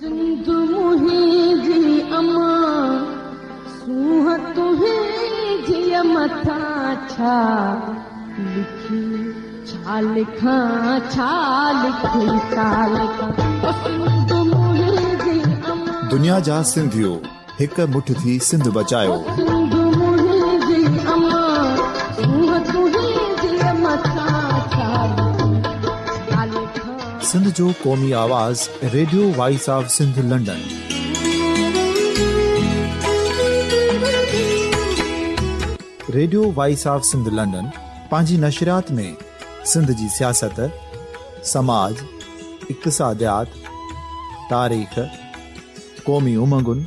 सिंध मुंहिंजी अमा सूह तुंहिंजी मथां छा लिखी छा लिखां छा लिखी छा लिखां सिंध मुंहिंजी अमा दुनिया जा सिंधियो हिक मुठ थी सिंध बचायो सिंध मुंहिंजी अमा सूह तुंहिंजी मथां छा लिखां सिंध जो क़ौमी आवाज़ radio voice of Sindh London. Radio voice of Sindh London पंहिंजी नशरियात में सिंध जी सियासत, समाज, इक़्तिसादियात, तारीख़, क़ौमी उमंगुनि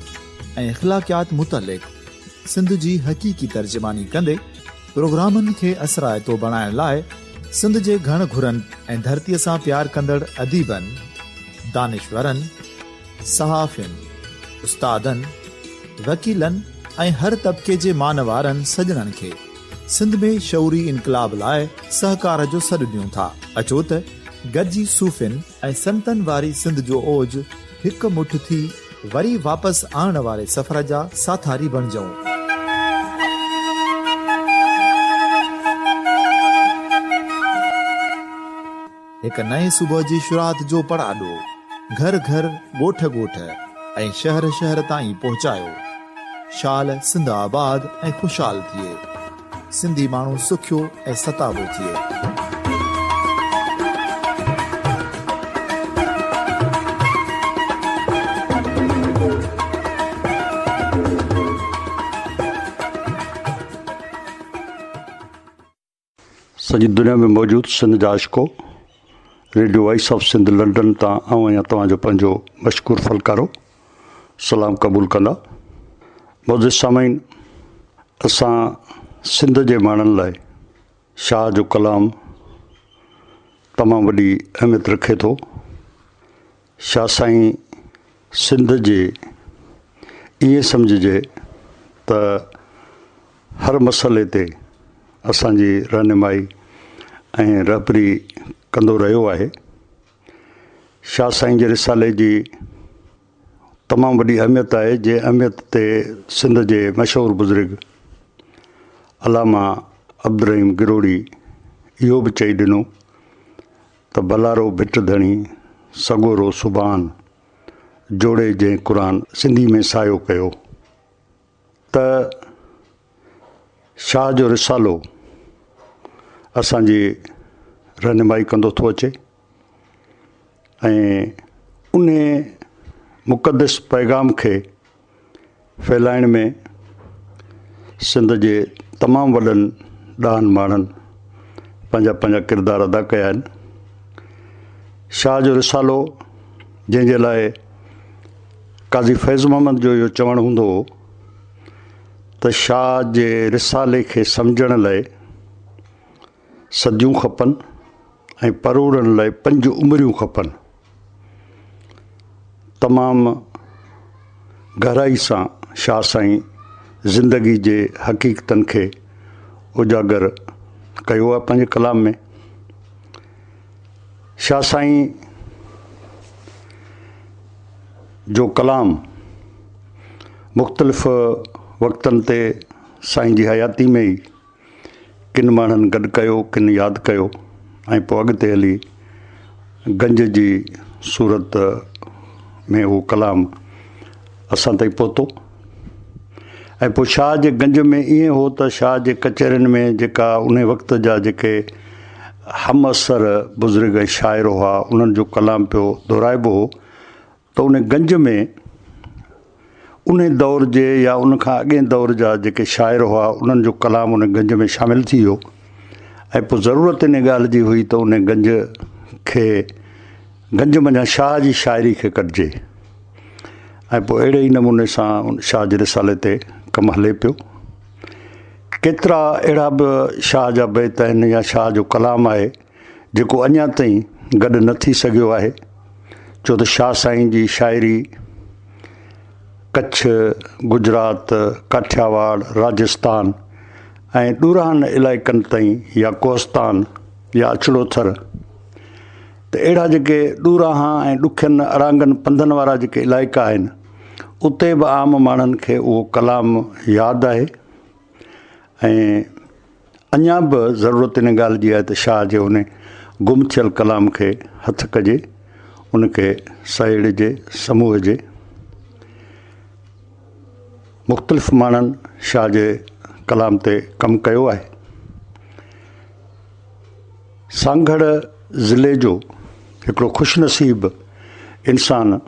ऐं अख़लाक़ियात मुतलिक़ सिंध जी हक़ीक़ी तर्जुमानी कंदे प्रोग्रामनि खे असराइतो बणाइण लाइ सिंध जे घण घुरनि ऐं धरतीअ सां प्यार कंदड़ अदीबनि, दानिशवरनि, सहाफ़ियुनि, उस्तादनि, वकीलनि ऐं हर तबिके जे मानवारनि सजणनि खे सिंध में शऊरी इनक़लाब लाइ सहकार जो सॾु ॾियूं था। अचो त गॾिजी सूफ़ियुनि ऐं संतनि वारी सिंध जो ओज हिक मुठ थी वरी वापसि आणण वारे सफ़र जा साथारी बणिजऊं। हिक नए सुबुह जी शुरूआत जो पड़ाॾो घर घर, ॻोठ ॻोठ ऐं शहर शहर ताईं पहुचायो। शाल सिंध आबाद ऐं ख़ुशहाल थिए, सिंधी माण्हू सुखियो ऐं सताबो थिए। सॼी दुनिया में मौजूदु सिंध जा आशिको radio voice of Sindh London तां आऊं तव्हांजो पंहिंजो मशकूर फलकारो सलाम क़बूल कंदा। मौजूदु सामाइन, असां सिंध जे माण्हुनि लाइ शाह जो कलाम तमामु वॾी अहमियत रखे थो। शाह साईं सिंध जे ईअं सम्झिजे त हर मसइले ते असांजी रहनुमाई ऐं रहबरी कंदो रहियो आहे। शाह साईं जे रिसाले जी तमामु वॾी अहमियत आहे, जंहिं अहमियत ते सिंध जे मशहूरु बुज़ुर्ग अलामा अब्दुर्रहीम गिरोड़ी इहो बि चई ॾिनो त भलारो भिट धणी सॻोरो सुभान जोड़े जंहिं क़ुर सिंधी में सायो कयो। त शाह जो रिसालो असांजी रहनुमाई कंदो थो अचे ऐं उन मुक़दस पैगाम खे फैलाइण में सिंध जे तमामु वॾनि ॾाहनि माण्हुनि पंहिंजा पंहिंजा किरदार अदा कया आहिनि। शाह जो रिसालो जंहिंजे लाइ काज़ी फैज़ मोहम्मद जो इहो चवणु हूंदो हो त शाह जे रिसाले खे सम्झण लाइ सदियूं खपनि ऐं परोड़ण लाइ 5 उमिरियूं खपनि। तमामु गहराई सां शाह साईं ज़िंदगी जे हक़ीक़तनि खे उजागर कयो आहे पंहिंजे कलाम में। शाह साईं जो कलाम मुख़्तलिफ़ वक़्तनि ते साईं जी हयाती में ई किन माण्हुनि गॾु कयो, किन यादि कयो ऐं पोइ अॻिते हली गंज जी सूरत में उहो कलाम असां ताईं पहुतो। ऐं पोइ शाह जे गंज में ईअं हो त शाह जे कचहरियुनि में जेका उन वक़्त जा जेके हम असर बुज़ुर्ग ऐं शाइर हुआ उन्हनि जो कलाम पियो दोहिराइबो हो त उन गंज में उन दौर जे या उन खां अॻे दौर जा जेके शाइर हुआ उन्हनि जो कलाम उन गंज में शामिलु थी वियो। ऐं पोइ ज़रूरत इन ॻाल्हि जी हुई त उन गंज मञा शाह जी शाइरी खे कढिजे ऐं पोइ अहिड़े ई नमूने सां शाह जे रिसाले ते कमु हले पियो। केतिरा अहिड़ा बि शाह जा बैत आहिनि या शाह जो कलाम आहे जेको अञा ताईं गॾु न थी सघियो आहे, छो त शाह साईं जी शाइरी कच्छ, गुजरात, काठियावाड़, राजस्थान ऐं ॾूरान इलाइक़नि ताईं या कोस्तान या अछड़ोथर त अहिड़ा जेके ॾूराहा ऐं ॾुखियनि अड़ांगनि पंधनि वारा जेके इलाइक़ा आहिनि उते बि आम माण्हुनि खे उहो कलाम यादि आहे ऐं अञा बि ज़रूरत इन ॻाल्हि जी आहे त शाह जे उन गुम थियल कलाम खे हथु कजे, उनखे सहेड़िजे, समूहिजे। मुख़्तलिफ़ माण्हुनि शाह जे कलाम ते कमु कयो आहे। सांगड़ ज़िले जो हिकिड़ो ख़ुशनसीब इंसानु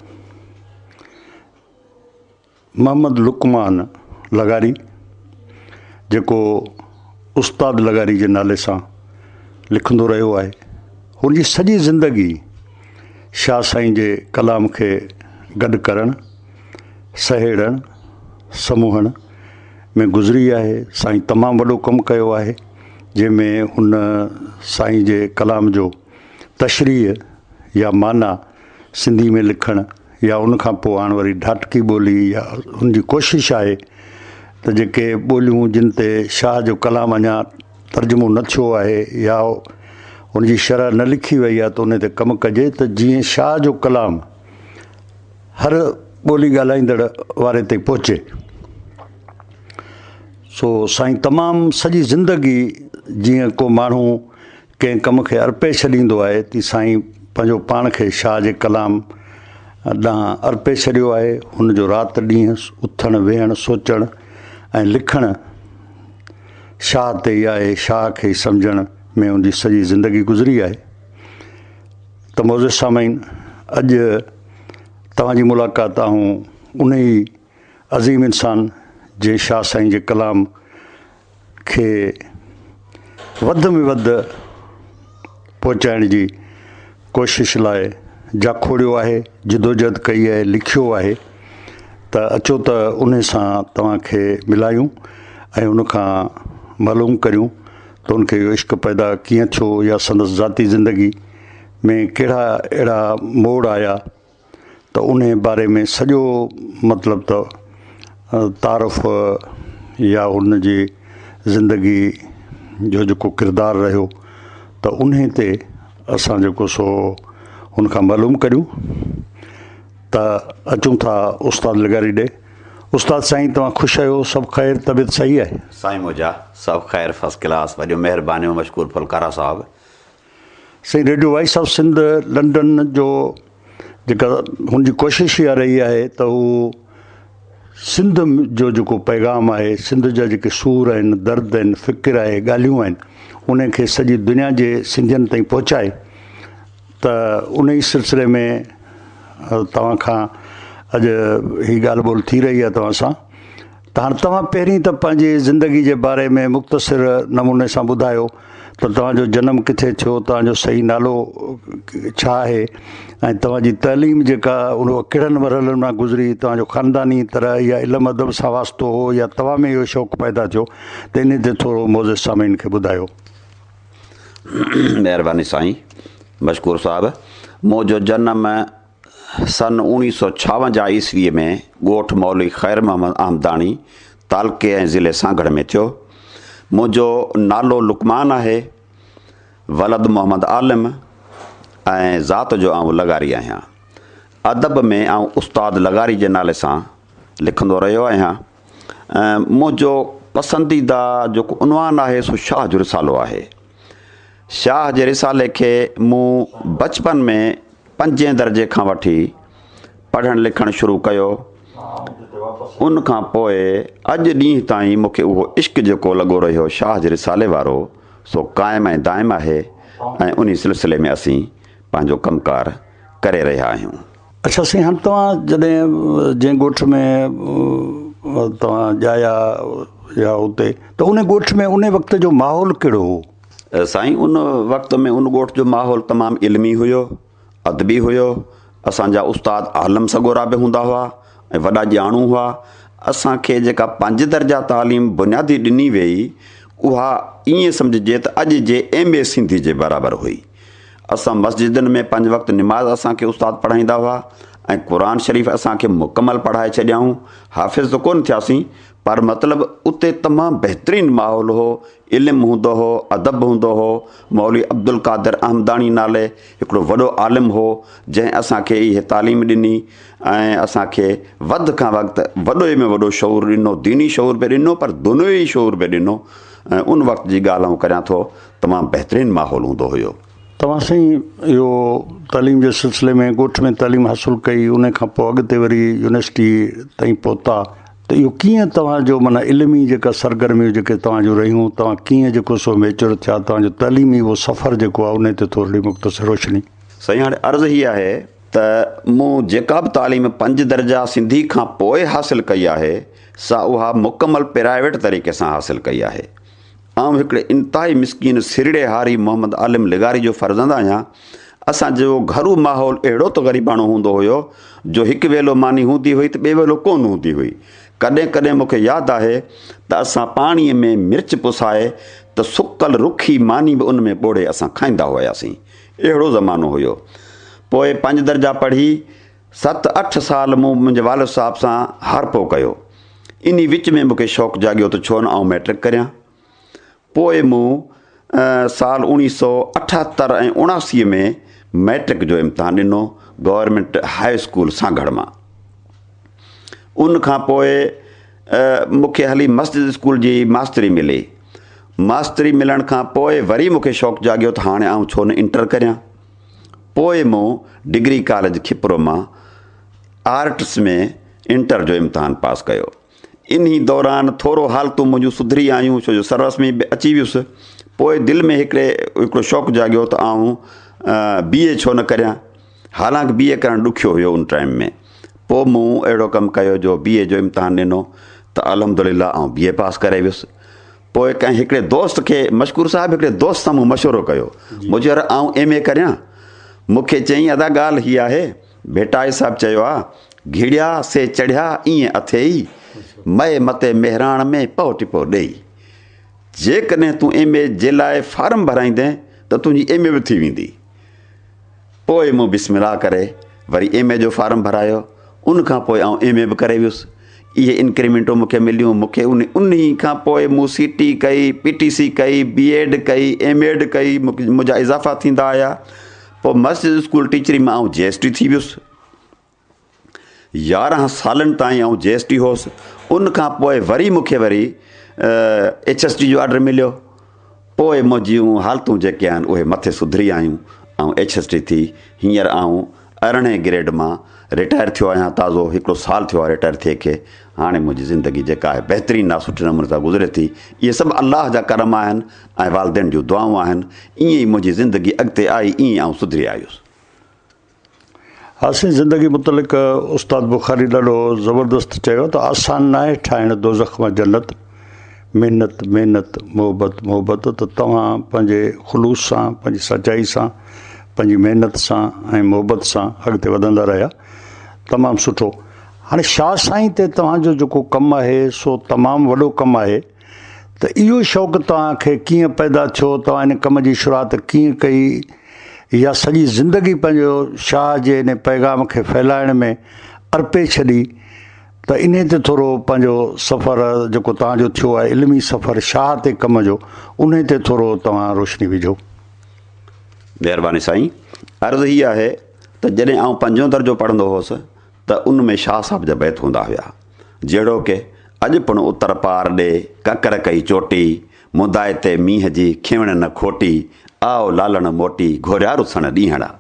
मोहम्मद लुकमान लगारी, जेको उस्ताद लगारी जे नाले सां लिखंदो रहियो आहे, हुनजी सॼी ज़िंदगी शाह साईं जे कलाम खे गॾु करणु, सहेड़णु, समूहण में गुज़री आहे। साईं तमामु वॾो कमु कयो आहे, जंहिंमें हुन साईं जे कलाम जो तशरीह या माना सिंधी में लिखणु या उनखां पोइ हाणे वरी ढाटकी ॿोली या हुनजी कोशिशि आहे त जेके ॿोलियूं जिन ते शाह जो कलाम अञा तर्जुमो न थियो आहे या हुनजी शरह न लिखी वई आहे त उन ते कमु कजे त जीअं शाह जो कलाम हर ॿोली ॻाल्हाईंदड़ वारे ताईं पहुचे। सो साईं तमामु सॼी ज़िंदगी जीअं को माण्हू कंहिं कम खे अर्पे छॾींदो आहे तीअं साईं पंहिंजो पाण खे शाह जे कलाम ॾांहुं अर्पे छॾियो आहे। हुनजो राति ॾींहुं उथणु वेहणु सोचणु ऐं लिखणु शाह ते ई आहे, शाह खे ई सम्झण में हुनजी सॼी ज़िंदगी गुज़री आहे। त मौज़ सामाईन, अॼु तव्हांजी मुलाक़ात आऊं उन ई अज़ीम इंसान जे शाह साईं जे कलाम खे वधि में वधि पहुचाइण जी कोशिशि लाइ जाखोड़ियो आहे, जिदोजहद कई आहे, लिखियो आहे। त अचो त उन सां तव्हांखे मिलायूं ऐं उनखां मालूम करियूं त उनखे इहो इश्क़ पैदा कीअं थियो या संदसि ज़ाती ज़िंदगी में कहिड़ा अहिड़ा मोड़ आया त उन बारे में सॼो मतिलबु त तारफ़ या हुन जी ज़िंदगी जो जेको किरदारु रहियो त उन ते असां जेको सो हुनखां मालूम करियूं। त अचूं था उस्ताद लगारी ॾे। उस्ताद साईं, तव्हां ख़ुशि आहियो? सभु ख़ैरु? तबियत सही आहे? साईं मुंहिंजा सभु ख़ैरु, फर्स्ट क्लास। वॾियूं महिरबानियूं, मशकूर फुलकारा साहिबु। साईं, radio voice of Sindh London जो जेका हुनजी कोशिशि इहा रही आहे त हू सिंध जो जेको पैगाम आहे, सिंध जा जेके सूर आहिनि, दर्द आहिनि, फ़िक्र आहे, ॻाल्हियूं आहिनि, उनखे सॼी दुनिया जे सिंधियुनि ताईं पहुचाए। त उन ई सिलसिले में तव्हां खां अॼु हीअ ॻाल्हि ॿोल थी रही आहे तव्हां सां। त हाणे तव्हां पहिरीं त पंहिंजी ज़िंदगी जे बारे में मुख़्तसिर नमूने सां ॿुधायो त तव्हांजो जनमु किथे थियो, तव्हांजो सही नालो छा आहे ऐं तव्हांजी तइलीम जेका उन कहिड़नि मरहलनि मां गुज़री, तव्हांजो ख़ानदानी तरह या इल्मु अदब सां वास्तो हो या तव्हां में इहो शौक़ु पैदा थियो, त इन ते थोरो मौज़ सामीन खे ॿुधायो। महिरबानी साईं, मशकूर साहिबु। मुंहिंजो जनमु सन 1956 ईस्वीअ में ॻोठु मौलवी ख़ैर मोहम्मद अहमदाणी, तालके ऐं ज़िले सांगड़ में थियो। मुंहिंजो नालो लुकमान आहे, वलद मोहम्मद आलिम ऐं ज़ात जो आउं लगारी आहियां। अदब में आउं उस्ताद लगारी जे नाले सां लिखंदो रहियो आहियां। मुंहिंजो पसंदीदा जेको उनवान आहे सो शाह जो रिसालो आहे। शाह जे रिसाले खे मूं बचपन में 5 दर्जे खां वठी पढ़णु लिखणु शुरू कयो। उनखां पोइ अॼु ॾींहं ताईं मूंखे उहो इश्क़ जेको लॻो रहियो शाह जे रिसाले वारो, सो क़ाइमु ऐं दाइमु आहे ऐं उन सिलसिले में असीं पंहिंजो कमुकारु करे रहिया आहियूं। अच्छा साईं, हाणे तव्हां जॾहिं जंहिं ॻोठ में तव्हां ॼाया या उते, त उन ॻोठ में उन वक़्त जो माहौल कहिड़ो हो? साईं, उन वक़्त में उन ॻोठ जो माहौल तमामु इल्मी हुयो, अदबी हुयो। असांजा उस्ताद आलम सगोरा बि हूंदा हुआ ऐं वॾा ॼाणू हुआ। असांखे जेका 5 दर्जा तालीम बुनियादी ॾिनी वई, उहा ईअं सम्झिजे त अॼु जे MA सिंधी जे बराबरि हुई। असां मस्जिदनि में 5 वक़्त निमाज़ असांखे उस्ताद पढ़ाईंदा हुआ ऐं क़ुर शरीफ़ असांखे मुकमल पढ़ाए छॾियाऊं। हाफ़िज़ त कोन थियासीं, पर मतिलबु उते तमामु बहितरीनु माहौल हो, इल्मु हूंदो हो, अदब हूंदो हो। मौलवी अब्दुल कादिर अहमदानी नाले हिकिड़ो वॾो आलिम हो, जंहिं असांखे इहे तालीम ॾिनी ऐं असांखे वधि खां वक़्तु वॾे में वॾो शऊर ॾिनो, दीनी शऊर बि ॾिनो, पर दुनियावी शऊर बि ॾिनो। ऐं उन वक़्त जी ॻाल्हि आऊं करियां थो, तमामु बहितरीनु माहौल हूंदो हुयो। तव्हां साईं इहो तालीम जे सिलसिले में ॻोठ में तालीम हासिलु कई, उन खां पोइ अॻिते वरी यूनिवर्सिटी ताईं पहुता, त इहो कीअं तव्हांजो माना इल्मी जेका सरगर्मियूं जेके तव्हांजो रहियूं, तव्हां कीअं जेको सो मेच्योर थिया, तव्हांजो तालीमी उहो सफ़र जेको आहे उन ते थोरी मुख़्तसिर रोशनी। साईं, हाणे अर्ज़ु हीअ आहे त मूं जेका बि तालीम 5 दर्जा सिंधी खां पोइ हासिलु कई आहे, सा उहा मुकमल प्राइवेट तरीक़े सां हासिलु कई आहे। आउं हिकिड़े इंतिहाई मिसकीन सिरड़े हारी मोहम्मद आलिम लिगारी जो फ़र्ज़ंद आहियां। असांजो घरू माहौल अहिड़ो त ग़रीबाणो हूंदो हुयो जो हिकु वेलो मानी हूंदी हुई त ॿिए वेलो कोन हूंदी हुई। कॾहिं कॾहिं मूंखे यादि आहे त असां पाणीअ में मिर्च पुसाए त सुकल रुखी मानी बि उन में ॿोड़े असां खाईंदा हुआसीं। अहिड़ो ज़मानो हुयो। पोइ 5 दर्जा पढ़ी 7-8 साल मूं मुंहिंजे वालिद साहिब सां हारपो कयो। इन विच में मूंखे शौक़ु जाॻियो त छो न आउं मैट्रिक करियां। पोइ मूं साल 1978 ऐं 79 में मैट्रिक जो इम्तिहान ॾिनो गवर्नमेंट हाई स्कूल सांगड़ मां। उन खां पोइ मूंखे हली मस्जिद स्कूल जी मास्तरी मिली। मास्तरी मिलण खां पोइ वरी मूंखे शौक़ु जाॻियो त हाणे आउं छो न इंटर करियां। पोइ मूं डिग्री कॉलेज खिपरो मां आर्ट्स में इंटर जो इम्तिहान पास कयो। इन दौरान थोरो हालतूं मुंहिंजूं सुधरी आयूं, छो जो सर्विस में अची वियुसि। पोइ दिलि में हिकिड़ो शौक़ु जाॻियो त आउं BA छो न करियां। हालांकि BA करणु ॾुखियो हुयो उन टाइम में। पोइ मूं अहिड़ो कमु कयो जो BA जो इम्तिहान ॾिनो त अल्हम्दुलिल्लाह आउं BA पास करे वियुसि। पोइ कंहिं हिकिड़े दोस्त खे, मशकूर साहिबु हिकिड़े दोस्त सां मूं मशवरो कयो, मुंहिंजो यार आउं MA करियां। मूंखे चई अदा ॻाल्हि हीअ आहे, भेटाए साहिबु चयो आहे, घिड़िया से चढ़िया ईअं अथई, मए मते मेहराण में पौ टिपो ॾेई। जेकॾहिं तूं MA जे लाइ फार्म भराईंदे त तुंहिंजी MA बि थी वेंदी। पोइ मूं बिस्मिल्लाह करे वरी MA जो फार्म भरायो। उन खां पोइ आउं MA बि करे वियुसि। इहे इंक्रीमेंटूं मूंखे मिलियूं। मूंखे उन खां पोइ मूं CT कई, PTC कई, BEd कई, MAd कई। मुंहिंजा इज़ाफ़ा थींदा आया। पोइ मस्जिद स्कूल टीचरी मां आउं JST थी वियुसि। 11 सालनि ताईं आउं JST होसि। उन खां पोइ वरी मूंखे वरी HST जो ऑर्डर मिलियो। पोइ मुंहिंजियूं हालतूं जेके आहिनि उहे मथे सुधरी आयूं। ऐं HST थी। हींअर आउं 18 ग्रेड मां रिटायर थियो आहियां। ताज़ो हिकिड़ो साल थियो आहे रिटायर थिए खे। हाणे मुंहिंजी ज़िंदगी जेका आहे बहितरीनु आहे, सुठे नमूने सां गुज़रे थी। इहे सभु अलाह जा करम आहिनि ऐं वालदेन जूं दुआऊं आहिनि। ईअं ई मुंहिंजी ज़िंदगी अॻिते आई, ईअं आउं सुधरी आयुसि। हासिल ज़िंदगी मुतलिक़ उस्ताद बुखारी ॾाढो ज़बरदस्त चयो त आसान न आहे ठाहिणु दोज़ख मां जन्नत। महिनत महिनत, मोहबत मोहबत। त तव्हां पंहिंजे ख़ुलूस सां, पंहिंजी सचाई सां, पंहिंजी महिनत सां ऐं मोहबत सां अॻिते वधंदा रहिया। तमामु सुठो। हाणे शाह साईं ते तव्हांजो जेको कमु आहे सो तमामु वॾो कमु आहे। त इहो शौक़ु तव्हांखे कीअं पैदा थियो? तव्हां इन कम जी शुरूआत कीअं कई? या सॼी ज़िंदगी पंहिंजो शाह जे इन पैगाम खे फैलाइण में अर्पे छॾी? त इन ते थोरो पंहिंजो सफ़र जेको तव्हांजो थियो आहे, इल्मी सफ़र शाह ते कम जो, उन ते थोरो तव्हां रोशनी विझो। महिरबानी साईं। अर्ज़ु हीअ आहे त जॾहिं आउं 5 दर्जो पढ़ंदो हुउसि त उन में शाह साहिब जा बैत हूंदा हुआ, जहिड़ो की अॼु पिणु उतर पार ॾे ककर कई चोटी, मुदाए ते मींहं जी खिवण न खोटी, आओ लालण मोटी घोरिया रुसण ॾींहड़ा।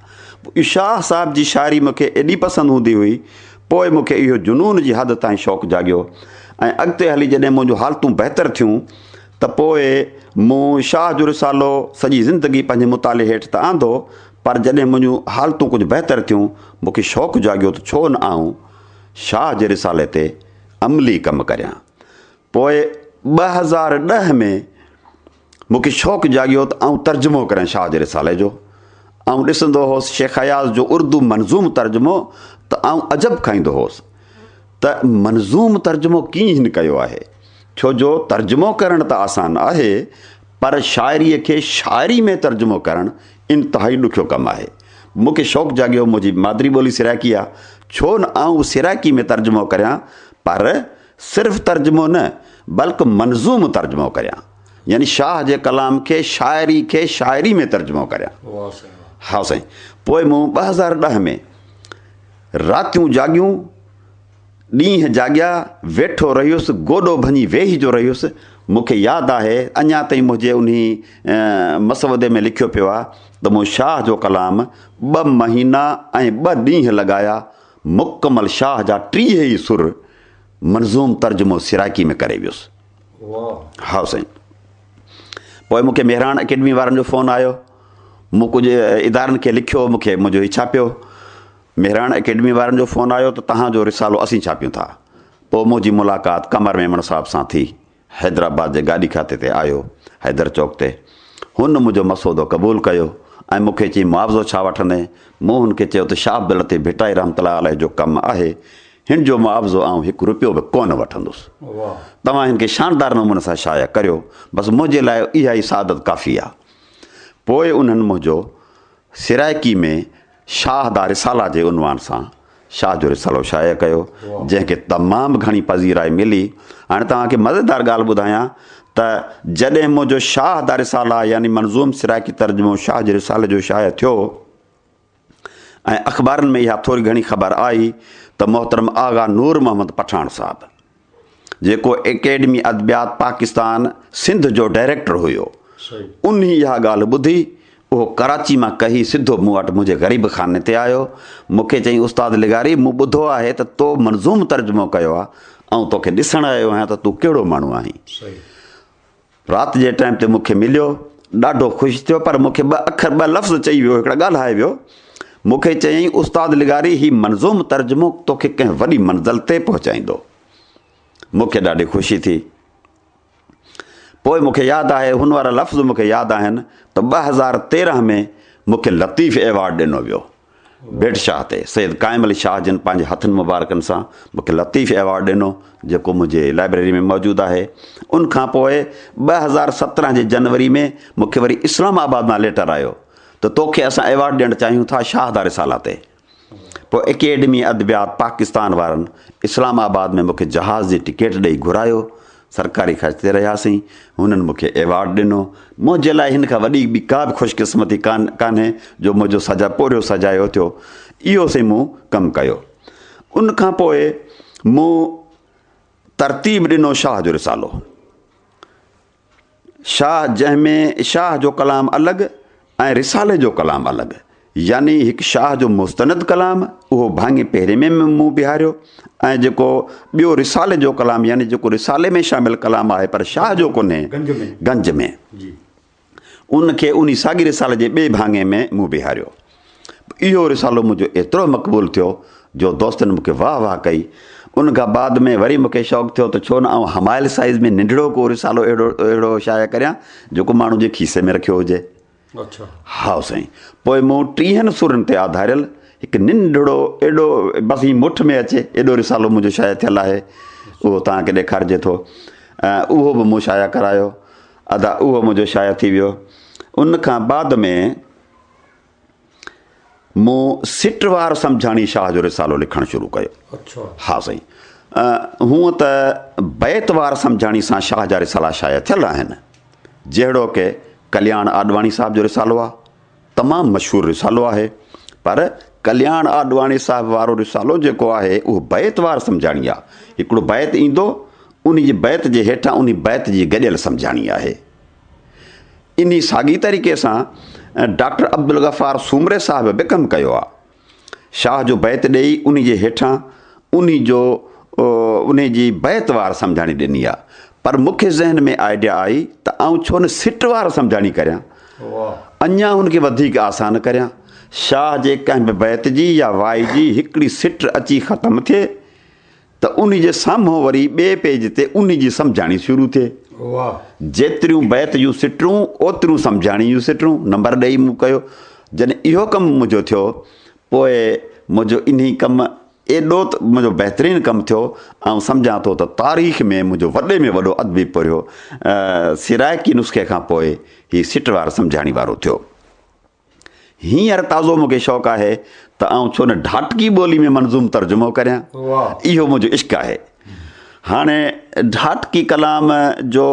शाह साहिब जी शाइरी मूंखे एॾी पसंदि हूंदी हुई। पोइ मूंखे इहो जुनून जी हद ताईं शौक़ु जाॻियो। ऐं अॻिते हली जॾहिं मुंहिंजूं हालतूं बहितर थियूं त पोइ मूं शाह जो रिसालो सॼी ज़िंदगी पंहिंजे मुताले हेठि त आंदो। पर जॾहिं मुंहिंजूं हालतूं कुझु बहितर थियूं, मूंखे शौक़ु जाॻियो त छो न आउं शाह जे रिसाले ते अमली कमु करियां। पोइ 2010 में मूंखे शौक़ु जाॻियो त आउं तर्जुमो करियां शाह जे रिसाले जो। आउं ॾिसंदो हुउसि शेख हयाज़ जो उर्दू मंज़ूम तर्जुमो त आउं अजब खाईंदो हुउसि त मंज़ूम तर्जुमो कीअं हिन कयो आहे। छो जो तर्जुमो करणु त आसान आहे, पर शाइरीअ खे शाइरी में तर्जुमो करणु इंतिहाई ॾुखियो कमु आहे। मूंखे शौक़ु जाॻियो, मुंहिंजी मादरी ॿोली सिराइकी आहे, छो न आउं सिराइकी में तर्जुमो करियां, पर सिर्फ़ु तर्जुमो न बल्कि मंज़ूम तर्जुमो करियां, यानी शाह जे कलाम खे शाइरी में तर्जुमो करियां। हा साईं। पोइ मूं 2010 में रातियूं जाॻियूं, ॾींहं जाॻिया, वेठो रहियुसि, गोॾो भञी वेही जो रहियुसि। मूंखे यादि आहे, अञा ताईं मुंहिंजे उन मसवदे में लिखियो पियो आहे त मूं शाह जो कलाम 2 महीना ऐं 2 ॾींहं लॻाया, मुकमल शाह जा 30 ई सुर मंज़ूम तर्जुमो सिराइकी में करे वियुसि। हा साईं। पोइ मूंखे मेहरान अकेडमी वारनि जो फ़ोन आयो, मूं कुझु इदारनि खे लिखियो, मूंखे मुंहिंजो ई छापियो। मेहरान अकेडमी वारनि जो फ़ोन आयो त तव्हांजो रिसालो असीं छापियूं था। पोइ मुंहिंजी मुलाक़ात कमर मेमण साहिब सां थी। हैदराबाद जे गाॾी खाते ते आयो, हैदर चौक ते। हुन मुंहिंजो मसौदो क़बूलु कयो ऐं मूंखे चई मुआवज़ो छा वठंदे। मूं हुनखे चयो त शाह अब्दुल लतीफ़ भिटाई रहमतुल्लाह अलैह जो कमु आहे, हिन जो मुआवज़ो आउं 1 रुपयो बि कोन वठंदुसि। तव्हां हिन खे शानदार नमूने सां शाया करियो, बसि मुंहिंजे लाइ इहा ई सादत काफ़ी आहे। पोइ उन्हनि मुंहिंजो सिराइकी में शाह दा रिसाला जे उनवान सां शाह जो रिसालो शाया कयो, जंहिंखे तमामु घणी पज़ीराई मिली। हाणे तव्हांखे मज़ेदार ॻाल्हि ॿुधायां त जॾहिं मुंहिंजो शाह दा रिसाला यानी मंज़ूम सिराइकी तर्जुमो शाह जे रिसाले जो शाया थियो ऐं अख़बारनि में इहा थोरी घणी ख़बर आई त मोहतरम आगा नूर मोहम्मद पठान साहब, जेको एकेडमी अदबियात पाकिस्तान सिंध जो डायरेक्टर हुयो, उन इहा ॻाल्हि ॿुधी, उहो कराची मां कही सिधो मूं वटि मुंहिंजे ग़रीब खाने ते आयो। मूंखे चई, उस्ताद लिगारी, मूं ॿुधो आहे त तो मंज़ूम तर्जुमो कयो आहे ऐं तोखे ॾिसणु आयो आहियां त तूं कहिड़ो माण्हू आहीं। राति जे टाइम ते मूंखे मिलियो, ॾाढो ख़ुशि थियो, पर मूंखे 2 लफ़्ज़ चई वियो, हिकिड़ा ॻाल्हाए वियो। मूंखे चयईं, उस्ताद लिगारी, ही मंज़ूम तर्जुमो तोखे कंहिं वॾी मंज़िल ते पहुचाईंदो। मूंखे ॾाढी ख़ुशी थी। पोइ मूंखे यादि आहे, हुन वारा लफ़्ज़ मूंखे यादि आहिनि त 2013 में मूंखे लतीफ़ एवॉर्ड ॾिनो वियो भेट शाह ते। सैयद क़ाइम अली शाह जिन पंहिंजे हथनि मुबारकनि सां मूंखे लतीफ़ एवॉर्ड ॾिनो, जेको मुंहिंजे लाइब्रेरी में मौजूदु आहे। उनखां पोइ 2017 जे जनवरी में मूंखे वरी इस्लामाबाद मां लेटर आयो त तोखे असां एवॉर्ड ॾियणु चाहियूं था शाह दा रिसाला ते। पोइ एकेडमी अदबियात पाकिस्तान वारनि इस्लामाबाद में मूंखे जहाज़ जी टिकेट ॾेई घुरायो, सरकारी ख़र्च ते रहियासीं। हुननि मूंखे एवॉर्ड ॾिनो। मुंहिंजे लाइ हिन खां वॾी ॿी का बि ख़ुशकिस्मती कान्हे जो मुंहिंजो पूरो सजायो थियो। इहो से मूं कमु कयो। उनखां पोइ मूं तरतीब ॾिनो शाह जो रिसालो, शाह, जंहिंमें शाह जो कलाम अलॻि ऐं रिसाले जो कलाम अलॻि, यानी हिकु शाह जो मुस्तनद कलाम, उहो भाङे पहिरें में मूं बिहारियो, ऐं जेको ॿियो रिसाले जो कलाम, यानी जेको रिसाले में शामिलु कलाम आहे पर शाह जो कोन्हे, गंज में, उनखे उन साॻी रिसाले जे ॿिए भाङे में मूं बिहारियो। इहो रिसालो मुंहिंजो एतिरो मक़बूल थियो जो दोस्तनि मूंखे वाह वाह कई। उनखां बाद में वरी मूंखे शौक़ु थियो त छो न आउं हमायल साइज़ में नंढिड़ो को रिसालो अहिड़ो शाया करियां जेको माण्हू जे खीसे में रखियो हुजे। हा साईं। पोइ मूं 30 सुरनि ते आधारियल हिकु नंढिड़ो एॾो बसि मुठ में अचे एॾो रिसालो मुंहिंजो शाया थियलु आहे, उहो तव्हांखे ॾेखारिजे थो। उहो बि मूं शाया करायो, उहो मुंहिंजो शाया थी वियो। उनखां बाद में मूं सिटवार सम्झाणी शाह जो रिसालो लिखणु शुरू कयो। हा साईं। हूअं त बैतवार सम्झाणी सां शाह जा रिसाला शाया थियल आहिनि, जहिड़ो की कल्याण आडवाणी साहिब जो रिसालो आहे, तमामु मशहूरु रिसालो आहे। पर कल्याण आडवाणी साहिब वारो रिसालो जेको आहे उहो बैतवार सम्झाणी आहे। हिकिड़ो बैत ईंदो, उन जी बैत जे हेठां उन बैत जी गॾियल सम्झाणी आहे। इन साॻी तरीक़े सां डॉक्टर अब्दुल गफ़ार सूमरे साहिब बि कमु कयो आहे। शाह जो बैत ॾेई उन जे हेठां उन जी बैतवार सम्झाणी ॾिनी आहे। पर मूंखे ज़हन में आइडिया आई त आउं छो न सिटवार सम्झाणी करियां, अञा हुनखे वधीक आसान करियां। शाह जे कंहिं बि बैत जी या वाई जी हिकिड़ी सिट अची ख़तमु थिए त उन जे साम्हूं वरी ॿिए पेज ते उन जी सम्झाणी शुरू थिए। जेतिरियूं बैत जूं सिटरूं ओतिरियूं सम्झाणी जूं सिटरूं, नंबर ॾेई मूं कयो। जॾहिं इहो कमु मुंहिंजो थियो, पोइ मुंहिंजो इन कमु एॾो त मुंहिंजो बहितरीनु कमु थियो। ऐं सम्झां थो त तारीख़ में मुंहिंजो वॾे में वॾो अदबी पढ़ियो सिराइकी नुस्खे खां पोइ हीउ सिटवार सम्झाणी वारो थियो। हींअर ताज़ो मूंखे शौक़ु आहे त आउं छो न ढाटकी ॿोली में मंज़ूम तर्जुमो करियां। इहो मुंहिंजो इश्क़ु आहे। हाणे ढाटकी कलाम जो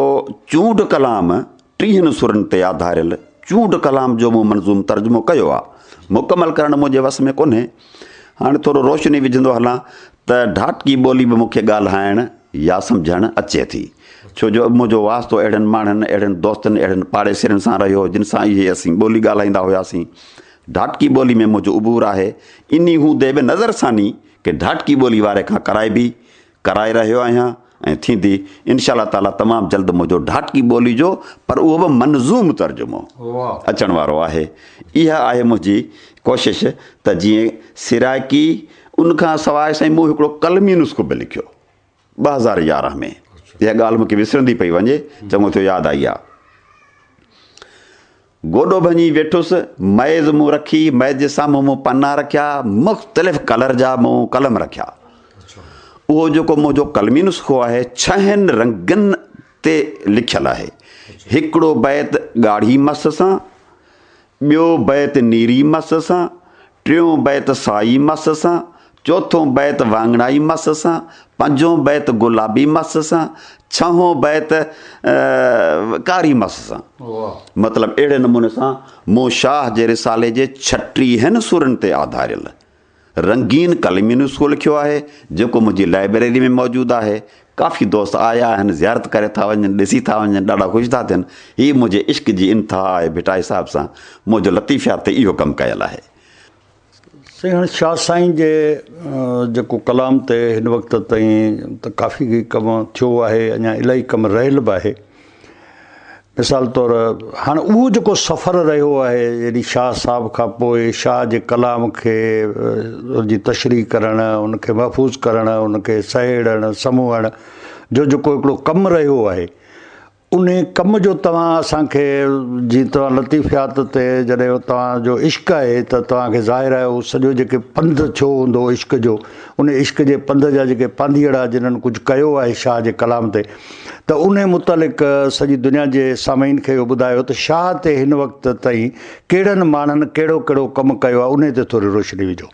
चूंड कलाम 30 सुरनि ते आधारियल चूंड कलाम जो मूं मंज़ूम तर्जुमो कयो आहे। मुकमल करणु मुंहिंजे वस में कोन्हे। हाणे थोरो रोशनी विझंदो हलां त ढाटकी ॿोली बि मूंखे ॻाल्हाइणु या सम्झणु अचे थी, छो जो मुंहिंजो वास्तो अहिड़नि माण्हुनि, अहिड़नि दोस्तनि, अहिड़नि पाड़ेसिरनि सां रहियो जिन सां इहे असीं ॿोली ॻाल्हाईंदा हुआसीं। ढाटकी ॿोली में मुंहिंजो उबूर आहे। इन हूंदे बि नज़रसानी की ढाटकी ॿोली वारे खां कराए रहियो आहियां ऐं थींदी इंशाअल्लाह ताला तमामु जल्द मुंहिंजो ढाटकी ॿोली जो, पर उहो बि मंज़ूम तर्जुमो अचण वारो आहे। इहा आहे मुंहिंजी कोशिशि त जीअं सिराइकी, उनखां सवाइ साईं मूं हिकिड़ो कलमी नुस्ख़ो बि लिखियो 2011 में। इहा ॻाल्हि मूंखे विसरंदी पई वञे, चङो थियो यादि आई आहे। गोॾो भञी वेठुसि, मैज़ मूं रखी, मैज़ जे साम्हूं मूं पना रखिया, मुख़्तलिफ़ कलर जा मूं कलम रखिया। उहो जेको मुंहिंजो कलमी नुस्ख़ो आहे 6 रंगनि ते लिखियलु आहे। हिकिड़ो बैत ॻाढ़ी मस सां, ॿियो बैत नीरी मस सां, टियों बैत साई मस सां, चोथों बैत वाङणाई मस सां, पंजों बैत गुलाबी मस सां, छहों बैत कारी मस सां। मतिलबु अहिड़े नमूने सां मूं शाह जे रिसाले जे 36 सुरनि ते आधारियल रंगीन कलमी नुस्ख़ो लिखियो आहे, जेको मुंहिंजी लाइब्रेरी में मौजूदु आहे। काफ़ी दोस्त आया आहिनि, ज़ियारत करे था वञनि, ॾिसी था वञनि, ॾाढा ख़ुशि था थियनि। हीअ मुंहिंजे इश्क़ जी इंतिहा आहे। भिटा हिसाब सां मुंहिंजो लतीफ़ियात ते इहो कमु कयलु आहे। साईं, हाणे शाह साईं जे जेको कलाम ते हिन वक़्त ताईं त काफ़ी कमु थियो आहे, अञा इलाही कमु रहियल बि आहे। मिसाल तौर हाणे उहो जेको सफ़र रहियो आहे, यानी शाह साहब खां पोइ शाह जे कलाम खे जी तशरीह करणु, उनखे महफ़ूज़ करणु, उनखे सहेड़णु, समूहणु जो जेको हिकिड़ो कमु रहियो आहे, उन कम जो तव्हां असांखे, जीअं तव्हां लतीफ़ियात ते जॾहिं तव्हांजो इश्क़ आहे त तव्हांखे ज़ाहिर आहे उहो सॼो जेके पंध छो हूंदो इश्क़ जो, उन इश्क़ जे पंध जा जेके पांधीअड़ा जिन्हनि कुझु कयो आहे शाह जे कलाम ते, त उन मुतालिक़ सॼी दुनिया जे सामीन खे इहो ॿुधायो त शाह ते हिन वक़्त ताईं कहिड़नि माण्हुनि कहिड़ो कहिड़ो कमु कयो आहे, उन ते थोरी रोशनी विझो।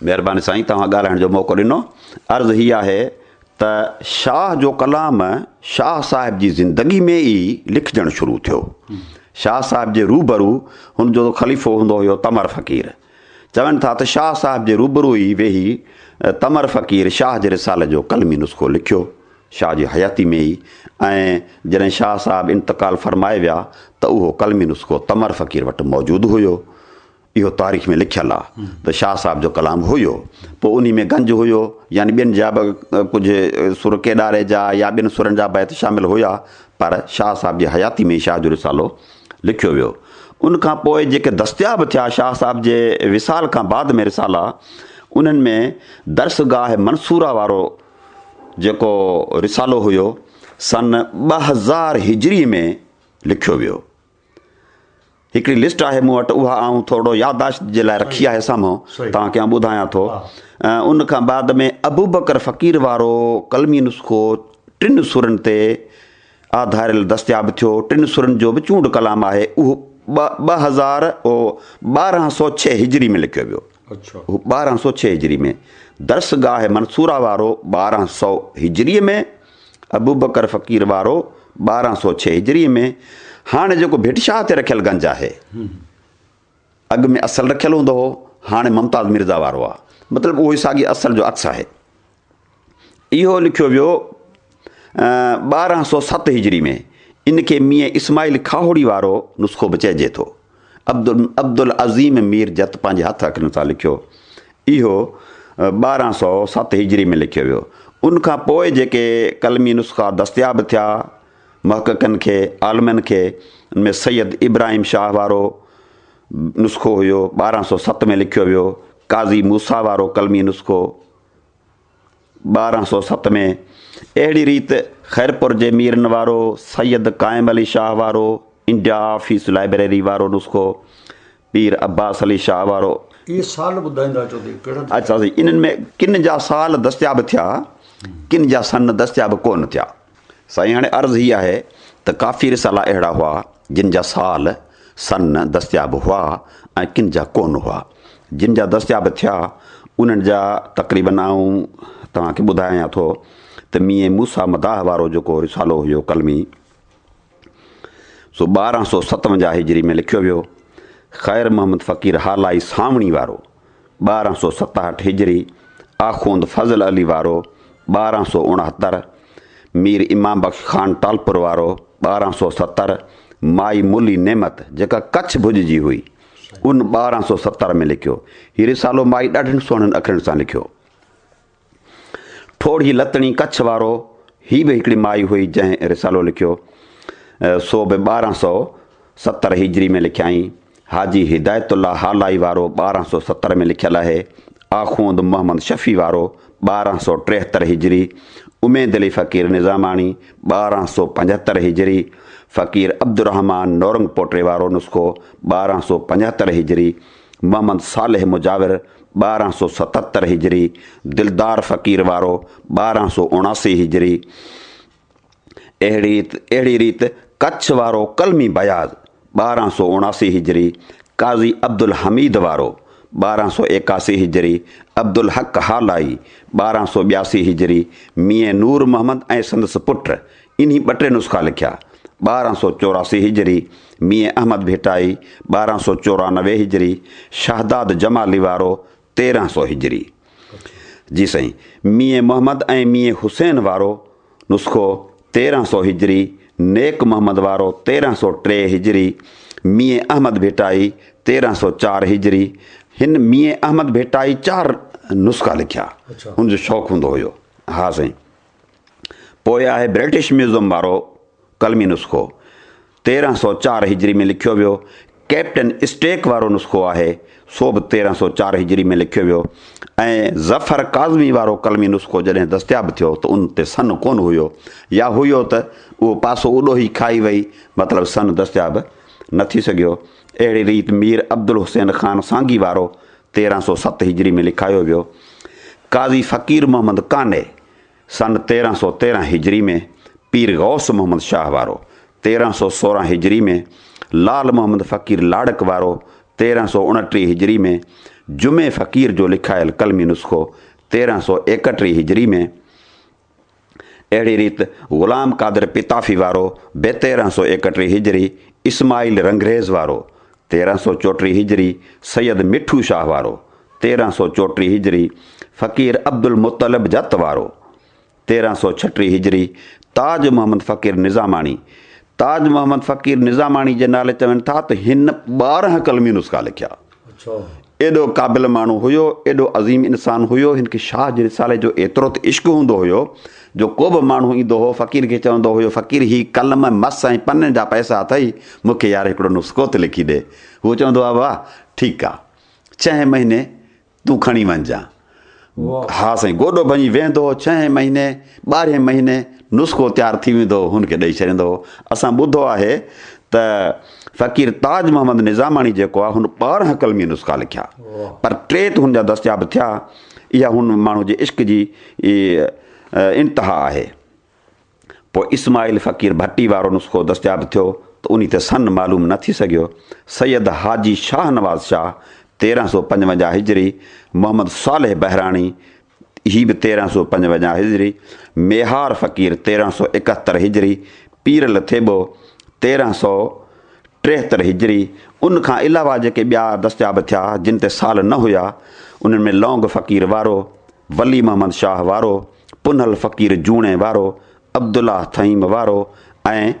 महिरबानी साईं, तव्हां ॻाल्हाइण जो मौक़ो ॾिनो। अर्ज़ु हीअ आहे त शाह जो कलाम शाह साहिब जी ज़िंदगी में ई लिखजणु शुरू थियो। शाह साहिब जे रूबरू हुनजो ख़लीफ़ो हूंदो हुयो तमर फ़क़ीर। चवनि था त शाह साहिब जे रूबरू ई वेही तमर फ़क़ीर शाह जे रिसाले जो कलमी नुस्ख़ो लिखियो शाह जी हयाती में ई। ऐं जॾहिं शाह साहिब इंतकाल फ़रमाए विया त उहो कलमी नुस्ख़ो तमर फ़क़ीर वटि मौजूदु हुयो। इहो तारीख़ में लिखियलु आहे त शाह साहिब जो कलाम हुयो। पोइ उन में गंज हुयो, यानी ॿियनि जा बि कुझु सुर केॾारे जा या ॿियनि सुरनि जा बैत शामिलु हुया, पर शाह साहिब जी हयाती में शाह जो रिसालो लिखियो वियो। उनखां पोइ जेके दस्तियाब थिया शाह साहिब जे विसाल खां बाद में रिसाला, उन्हनि में दर्सगाह मंसूरा वारो जेको रिसालो हुयो सन 2000 हिजरी में लिखियो वियो। हिकिड़ी लिस्ट आहे मूं वटि, उहा आउं थोरो याददाश्त जे लाइ रखी आहे साम्हूं, तव्हांखे आउं ॿुधायां थो। उनखां बाद में अबू बकर फ़क़ीर वारो कलमी नुस्ख़ो 3 सुरनि ते आधारियल दस्तियाब थियो। 3 सुरनि जो बि चूंड कलाम आहे। उहो 1206 हिजरी में लिखियो वियो। 1206 हिजरी में। दर्सगाह मंसूरा वारो 1200 हिजरीअ में, अबू बकर फ़क़ीर वारो 1206 हिजरीअ में। हाणे जेको भिटशाह ते रखियल गंज आहे, अॻु में असल रखियलु हूंदो हो, हाणे मुमताज़ मिर्ज़ा वारो आहे। मतिलबु उहो ई साॻी असल जो अक्स आहे। इहो लिखियो वियो 1207 हिजरी में। इनखे मियां इस्माइल खाहोड़ी वारो नुस्ख़ो बि चइजे थो। अब्दुल अज़ीम मीर जत पंहिंजे हथ अखरनि सां लिखियो। इहो 1207 हिजरी में लिखियो वियो। उनखां पोइ जेके कलमी नुस्ख़ा दस्तियाब थिया महक़क़नि खे, आलमनि खे, उनमें सैयद इब्राहिम शाह वारो नुस्ख़ो हुयो 1207 में लिखियो वियो। काज़ी मूसा वारो कलमी नुस्ख़ो 1207 में। अहिड़ी रीति ख़ैरपुर जे मीरनि वारो सैयद क़ाइम अली शाह वारो इंडिया ऑफिस लाइब्रेरी वारो नुस्ख़ो, पीर अब्बास अली शाह वारो। इहे साल ॿुधाईंदा चओ कहिड़ा? अच्छा साईं, इन्हनि में किन जा साल दस्तियाब थिया, किन जा सन दस्तियाब कोन थिया। साईं हाणे अर्ज़ु हीअ आहे त काफ़ी रिसाला अहिड़ा हुआ जिन जा साल सन दस्तियाब हुआ ऐं किन जा कोन हुआ। जिन जा दस्तियाब थिया उन्हनि जा तक़रीबन आऊं तव्हांखे ॿुधायां थो त मीए मूसा मदाह वारो जेको रिसालो हुयो कलमी सो 1257 हिजरी में लिखियो वियो। ख़ैर मोहम्मद फ़क़ीर हालाई सावणी वारो 1267 हिजरी। आख़ूंद फज़ल अली वारो 1269। मीर इमाम बख्श ख़ान टालपुर वारो 1270। माई मुली नेमत जेका कच्छ भुज जी हुई उन 1270 में लिखियो। हीउ रिसालो माई ॾाढनि सुहिणनि अखरनि सां लिखियो। थोड़ी लतणी कच्छ वारो ही बि हिकिड़ी माई हुई जंहिं रिसालो लिखियो, सो बि 1270 हिजरी में लिखियाई। हाजी हिदायतुल्ला हालाई वारो 1270 में लिखियल आहे। आख़ूंद मोहम्मद शफ़ी वारो 1273 हिजरी। उमेद अली फ़क़ीर निज़ामाणी 1275 हिजरी। फ़क़ीर अब्दुर्रहमान नौरंग पोटे वारो नुस्ख़ो 1275 हिजरी। मोहम्मद सालेह मुजाविर 1277 हिजरी। दिलदार फ़क़ीर वारो 1279 हिजरी। अहिड़ी रीत कच्छ वारो कलमी बयाज़ 1279 हिजरी। काज़ी अब्दुल हमीद वारो 1281 हिजरी। अब्दुल हक़ हालाई 1282 हिजरी। मियां नूर मोहम्मद ऐं संदसि पुट इन्ही ॿ टे नुस्ख़ा लिखिया। 1284 हिजरी। मियां अहमद भेटाई 1294 हिजरी। शहदाद जमाली वारो 1300 हिजरी। जी साईं। मियां मोहम्मद ऐं मियां हुसैन वारो नुस्ख़ो 1300 हिजरी। नेक मोहम्मद वारो 1303 हिजरी। मियां अहमद भेटाई 1304 हिजरी। हिन मियां अहमद भेटाई 4 नुस्ख़ा लिखिया। हुनजो शौक़ु हूंदो हुयो। हा साईं। पोइ आहे ब्रिटिश म्यूज़ियम वारो कलमी नुस्ख़ो 1304 हिजरी में लिखियो वियो। कैप्टन स्टेक वारो नुस्ख़ो आहे सो बि 1304 हिजरी में लिखियो वियो। ऐं ज़फ़र काज़मी वारो कलमी नुस्ख़ो जॾहिं दस्तियाब थियो त उन ते सन कोन हुयो, या हुयो त उहो पासो उॾो ई खाई वई, मतिलबु सन दस्तियाब न थी सघियो। अहिड़ी रीति मीर अब्दुल हुसैन ख़ान सांगी वारो 1307 हिजरी में लिखायो वियो। काज़ी फ़क़ीर मोहम्मद काने सन 1313 हिजरी में। पीर गौस मोहम्मद शाह वारो 1316 हिजरी में। लाल मोहम्मद फ़क़ीर लाड़क वारो 1329 हिजरी में। जुमे फ़क़ीर जो लिखायल कलमी नुस्ख़ो 1331 हिजरी में। अहिड़ी रीति ग़ुलाम क़ादिर पिताफ़ी वारो 1331 हिजरी। इस्माइल रंगरेज़ वारो 1334 हिजरी। सैयद मिठू शाह वारो 1334 हिजरी। फ़क़ीर अब्दुल मुतलब जत वारो 1336 हिजरी। ताज मोहम्मद फ़क़ीर निज़ामाणी। ताज मोहम्मद फ़क़ीर निज़ामाणी जे नाले चवनि था त हिन 12 कलमी नुस्ख़ा लिखिया। एॾो क़ाबिल माण्हू हुयो, एॾो अज़ीम इंसान हुयो। हिन खे शाह जे रिसाले जो एतिरो त इश्क़ हूंदो हुयो जो को बि माण्हू ईंदो हो फ़क़ीर खे चवंदो हुयो, फ़क़ीर ही कलम मस ऐं पन जा पैसा अथई, मूंखे यार हिकिड़ो नुस्ख़ो त लिखी ॾे। हू चवंदो आहे वाह ठीकु आहे, 6 महीने तूं खणी वञजां। हा साईं। गोॾो भञी वेंदो, 6 महीने 12 महीने नुस्ख़ो तयारु थी वेंदो, हुनखे ॾेई छॾींदो। असां ॿुधो आहे त फ़क़ीर ताज मोहम्मद निज़ामाणी जेको आहे हुन 12 कलमी नुस्ख़ा लिखिया, पर 3 त हुन जा दस्तियाब थिया। इहा हुन माण्हू जे इश्क़ जी इंतिहा आहे। पोइ इस्माइल फ़क़ीर भट्टी वारो नुस्ख़ो दस्तियाब थियो त उन ते सन मालूम न थी सघियो। सैयद हाजी शाह नवाज़ शाह 1355 हिजरी। मोहम्मद सालेह बहराणी ही बि 1355 हिजरी। मेहार फ़क़ीर 1371 हिजरी। पीर लथेबो 1373 हिजरी। उन खां अलावा जेके ॿिया दस्तियाब थिया जिन ते साल न हुया उन्हनि में लौंग फ़क़ीर वारो, वली मोहम्मद शाह वारो, पुनल फ़क़ीर जूणे वारो, अब्दुल्ला थईम वारो ऐं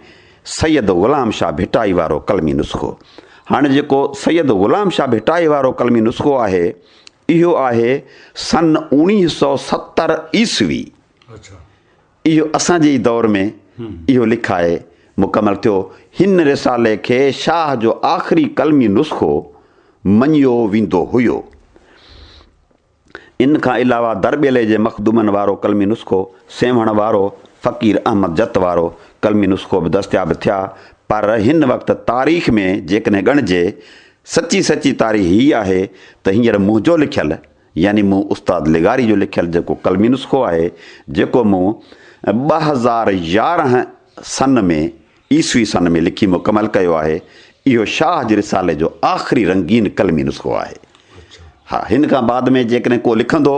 सैयद ग़ुलाम शाह भिटाई वारो कलमी नुस्ख़ो। हाणे जेको सैयद ग़ुलाम शाह भिटाई वारो कलमी नुस्ख़ो आहे इहो आहे सन 1970 ईस्वी। इहो असांजे दौर में इहो लिखाए मुकमल थियो। हिन रिसाले खे शाह जो आख़िरी कलमी नुस्ख़ो मञियो वेंदो हुयो। इन खां अलावा दरबेले जे मखदूमनि वारो कलमी नुस्ख़ो, सेवण वारो, फ़क़ीर अहमद जत वारो कलमी नुस्ख़ो बि दस्तियाब थिया। पर हिन वक़्तु तारीख़ में जेकॾहिं ॻणिजे सची तारीख़ हीअ आहे त हींअर मुंहिंजो लिखियलु, यानी मूं उस्ताद लिगारी जो लिखियलु जेको कलमी नुस्ख़ो आहे, जेको मूं 2011 सन में ईस्वी सन में लिखी मुकमल कयो आहे, इहो शाह जे रिसाले जो आख़िरी रंगीन कलमी नुस्ख़ो आहे। हा, हिन खां बाद में जेकॾहिं को लिखंदो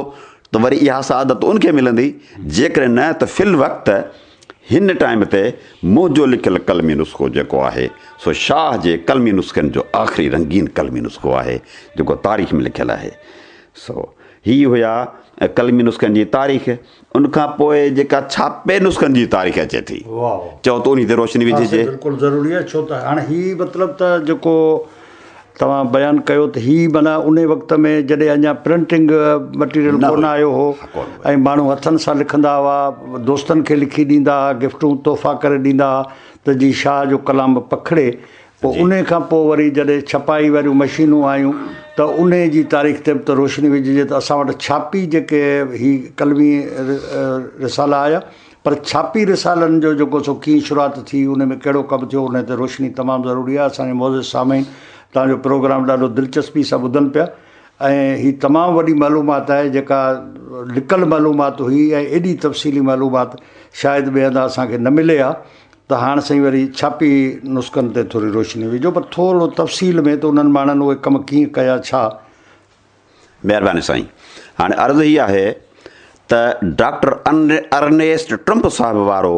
त वरी इहा सआदत उनखे मिलंदी, जेकॾहिं न त फ़िल वक़्तु हिन टाइम ते मुंहिंजो लिखियलु कलमी नुस्ख़ो जेको आहे सो शाह जे कलमी नुस्ख़नि जो आख़िरी रंगीन कलमी नुस्ख़ो आहे जेको तारीख़ में लिखियलु आहे। सो हीअ हुया कलमी नुस्ख़नि जी तारीख़। उनखां पोइ जेका छापे नुस्ख़नि जी तारीख़ अचे थी, चओ त उन ते रोशनी विझिजे। बिल्कुलु ज़रूरी आहे, छो त हाणे हीअ मतिलबु त जेको तव्हां बयानु कयो त हीअ माना उन वक़्त में जॾहिं अञा प्रिंटिंग मटीरियल कोन आयो हो ऐं माण्हू हथनि सां लिखंदा हुआ, दोस्तनि खे लिखी ॾींदा हुआ, गिफ्टूं तोहफ़ा करे ॾींदा हुआ त जी शाह जो कलाम पखिड़े। पोइ उन खां पोइ वरी जॾहिं छपाई वारियूं मशीनूं आयूं त उन जी तारीख़ ते बि त रोशनी विझिजे। त असां वटि छापी जेके ही कलमी रिसाला आया, पर छापी रिसालनि जो जेको सो कीअं शुरूआति थी, उन में कहिड़ो कमु थियो, उन ते रोशनी तमामु ज़रूरी आहे। असांजे मौज़ूद सामीन तव्हांजो प्रोग्राम ॾाढो दिलचस्पी सां ॿुधनि पिया ऐं हीअ तमामु वॾी मालूमात आहे जेका लिकल मालूमात हुई ऐं एॾी तफ़सीली मालूमात शायदि ॿिए हंधि असांखे न मिले आहे। त हाणे साईं वरी छापी नुस्ख़नि ते थोरी रोशनी विझो, पर थोरो तफ़सील में त उन्हनि माण्हुनि उहे कमु कीअं कया छा। महिरबानी साईं। हाणे अर्ज़ु हीअ आहे त डॉक्टर अर्नेस्ट ट्रम्प साहिब वारो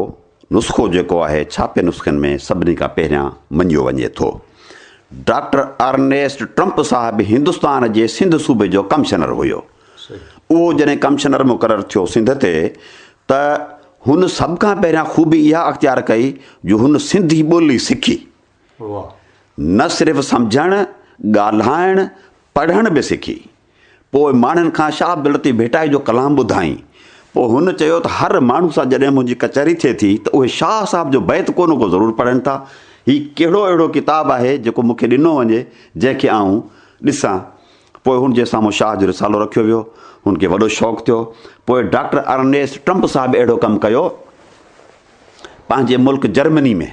नुस्ख़ो जेको आहे छापे नुस्ख़नि में सभिनी खां पहिरियां मञियो वञे थो। डॉक्टर अर्नेस्ट ट्रम्प साहिबु हिंदुस्तान जे सिंध सूबे जो कमिशनर हुयो। उहो जॾहिं कमिशनर मुक़ररु थियो सिंध ते त हुन सभ खां पहिरियां ख़ूबी इहा अख़्तियार कई जो हुन सिंधी ॿोली सिखी, न सिर्फ़ु सम्झणु, ॻाल्हाइणु, पढ़णु बि सिखी। पोइ माण्हुनि खां शाह अब्दुल लतीफ़ भेटाई जो कलाम ॿुधाई। पोइ हुन चयो त हर माण्हू सां जॾहिं मुंहिंजी कचहरी थिए थी त उहे शाह साहिब जो बैत को न को ज़रूरु पढ़नि था। हीउ कहिड़ो अहिड़ो किताबु आहे जेको मूंखे ॾिनो वञे जंहिंखे आऊं ॾिसां। पोइ हुनजे साम्हूं शाह जो रिसालो रखियो वियो, हुनखे वॾो शौक़ु थियो। पोइ डॉक्टर अर्नेस्ट ट्रम्प साहिबु अहिड़ो कमु कयो, पंहिंजे मुल्क जर्मनी में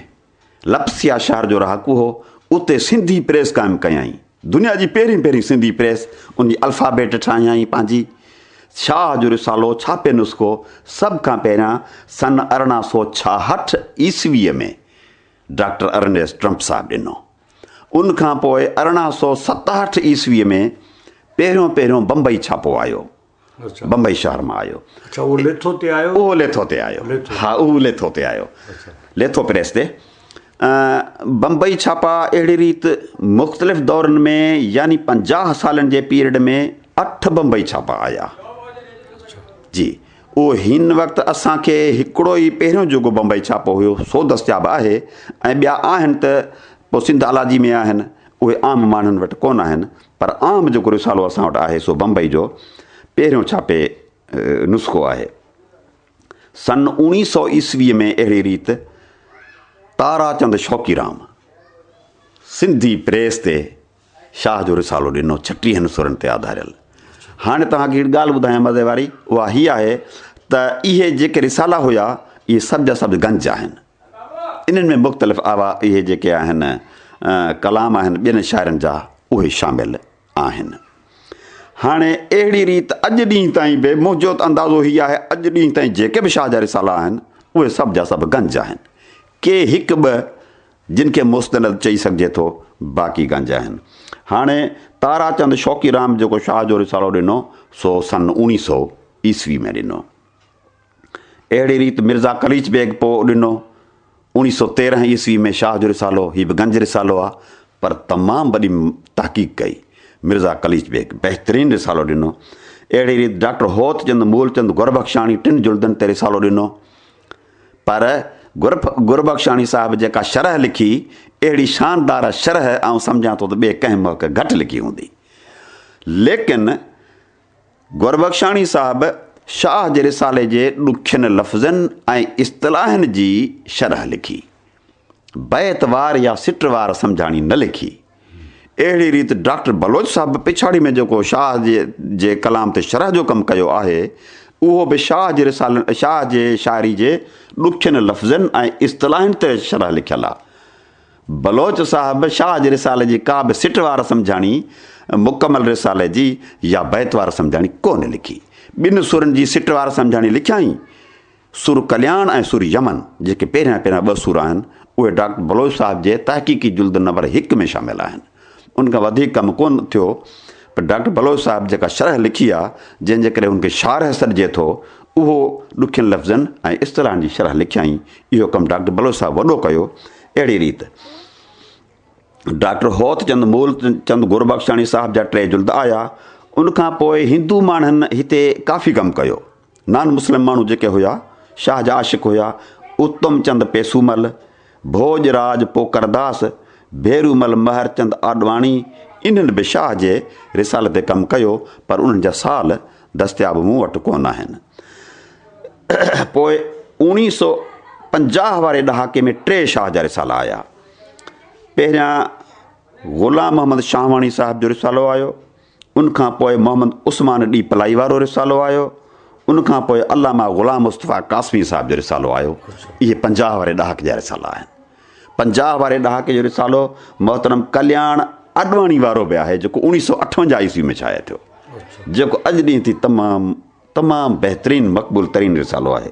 लप्सिया शहर जो रहाकू हो, उते सिंधी प्रेस क़ाइमु कयई। दुनिया जी पहिरीं सिंधी प्रेस, उनजी अल्फ़ाबेट ठाहियई पंहिंजी। शाह जो रिसालो छापे नुस्ख़ो सभ खां पहिरियां सन 1866 ईस्वीअ में डॉक्टर अर्नेस्ट ट्रम्प साहिबु ॾिनो। उनखां पोइ 1867 ईस्वीअ में पहिरियों बम्बई छापो आयो, बम्बई शहर मां आयो। उहो लेथो ते आयो? उहो लेथो ते आयो, हा, उहो लेथो ते आयो, लेथो प्रेस ते। बम्बई छापा अहिड़ी रीति मुख़्तलिफ़ दौरनि में, यानी 50 सालनि जे पीरियड में 8 बम्बई छापा आया जी। उहो हिन वक़्तु असांखे हिकिड़ो ई पहिरियों जेको बम्बई छापो हुयो सो दस्तियाबु आहे, ऐं ॿिया आहिनि त पोइ सिंध अलाजी में आहिनि, उहे आम माण्हुनि वटि कोन आहिनि। पर आम जेको रिसालो असां वटि आहे सो बम्बई जो पहिरियों छापे नुस्ख़ो आहे। सन 1900 ईस्वीअ में अहिड़ी रीति ताराचंद शौकीराम सिंधी प्रेस ते शाह जो रिसालो ॾिनो, 36 सुरनि ते आधारियल। हाणे तव्हांखे हिकु ॻाल्हि ॿुधायां मज़े वारी, उहा हीअ आहे त इहे जेके रिसाला हुया इहे सभु जा सभु गंज आहिनि। इन्हनि में मुख़्तलिफ़ इहे जेके आहिनि कलाम आहिनि ॿियनि शाइरनि जा, उहे शामिलु आहिनि। हाणे अहिड़ी रीति अॼु ॾींहं ताईं बि मुंहिंजो त अंदाज़ो हीअ आहे, अॼु ॾींहं ताईं जेके बि शाह जा रिसाला आहिनि उहे सभ जा सभु गंज आहिनि। के हिकु ॿ जिन खे मुस्तनद चई सघिजे थो, बाक़ी गंज आहिनि। हाणे ताराचंद शौकीराम जेको शाह जो रिसालो ॾिनो सो सन 1900 ईस्वी में ॾिनो। अहिड़ी रीति मिर्ज़ा कलीच बेग पोइ ॾिनो 1913 ईस्वी में शाह जो रिसालो। हीअ बि गंज रिसालो आहे, पर तमामु वॾी तहक़ीक़ कई मिर्ज़ा कलीच बेग, बहितरीनु रिसालो ॾिनो। अहिड़ी रीति डॉक्टर होतचंद मूलचंद गुरबख्शाणी 3 जुल्दनि ते रिसालो ॾिनो। पर गुरबख्शाणी साहिब जेका शरह लिखी, अहिड़ी शानदार शरह ऐं सम्झां थो त ॿिए कंहिं मौक़ घटि लिखी हूंदी। लेकिन गुरबख्शाणी साहिबु शाह जे रिसाले जे ॾुखियनि लफ़्ज़नि ऐं इस्तिलाहनि जी शरह लिखी, बैतवार या सिटवार सम्झाणी न लिखी। अहिड़ी रीति डॉक्टर बलोच साहिबु पिछाड़ी में जेको शाह जे कलाम ते शरह जो कमु कयो आहे, उहो बि शाह जे रिसालनि, शाह जे शाइरी जे ॾुखियनि लफ़्ज़नि ऐं इस्तिलाहनि ते शरह लिखियलु आहे। बलोच साहिबु शाह जे रिसाले जी का बि सिटवार सम्झाणी, मुकमल रिसाले जी या बैतवार सम्झाणी कोन लिखी। 2 सुरनि जी सिटवार सम्झाणी लिखियाई, सुर कल्याण ऐं सुर यमन, जेके पहिरियां 2 सुर आहिनि उहे डॉक्टर बलोच साहिब जे तहक़ीक़ी जुल्द नंबर 1 में शामिल आहिनि। उनखां वधीक कमु कोन थियो, पर डॉक्टर बलोच साहिब जेका शरह लिखी आहे, जंहिंजे करे उनखे शारह सॾिजे थो, उहो ॾुखियनि लफ़्ज़नि ऐं इस्तिलाहनि जी शरह लिखियाई। इहो कमु डॉक्टर बलोच साहिब वॾो कयो। अहिड़ी रीति डॉक्टर होत चंद मूलचंद गुरबख्शाणी साहिब जा 3 जुल्द आया। उनखां पोइ हिंदू माण्हुनि हिते काफ़ी कमु कयो। नॉन मुस्लिम माण्हू जेके हुआ, शाह जा आशिक़ हुआ, उत्तम चंद पेसूमल, भोजराज पोकरदास, भेरूमल महरचंद आडवाणी, इन्हनि बि शाह जे रिसाले ते कमु कयो, पर उन्हनि जा साल दस्तियाब मूं वटि कोन आहिनि। पोइ 1950 वारे ॾहाके में 3 शाह जा रिसाला आया। पहिरियां ग़ुलाम मोहम्मद शाहवाणी साहिब जो रिसालो आयो, उनखां पोइ मोहम्मद उस्मान डी पलाई वारो रिसालो आयो, उनखां पोइ अल्लामा ग़ुलाम मुस्तफ़ा कासमी साहिब जो रिसालो आयो। इहे 50 वारे ॾहाके जा रिसाला आहिनि। 50 वारे ॾहाके जो रिसालो मोहतरम कल्याण आडवाणी वारो बि आहे, जेको 1958 ईस्वी में छाया थियो, जेको अॼु ॾींहुं थी तमामु बहितरीनु मक़बूल तरीन रिसालो आहे।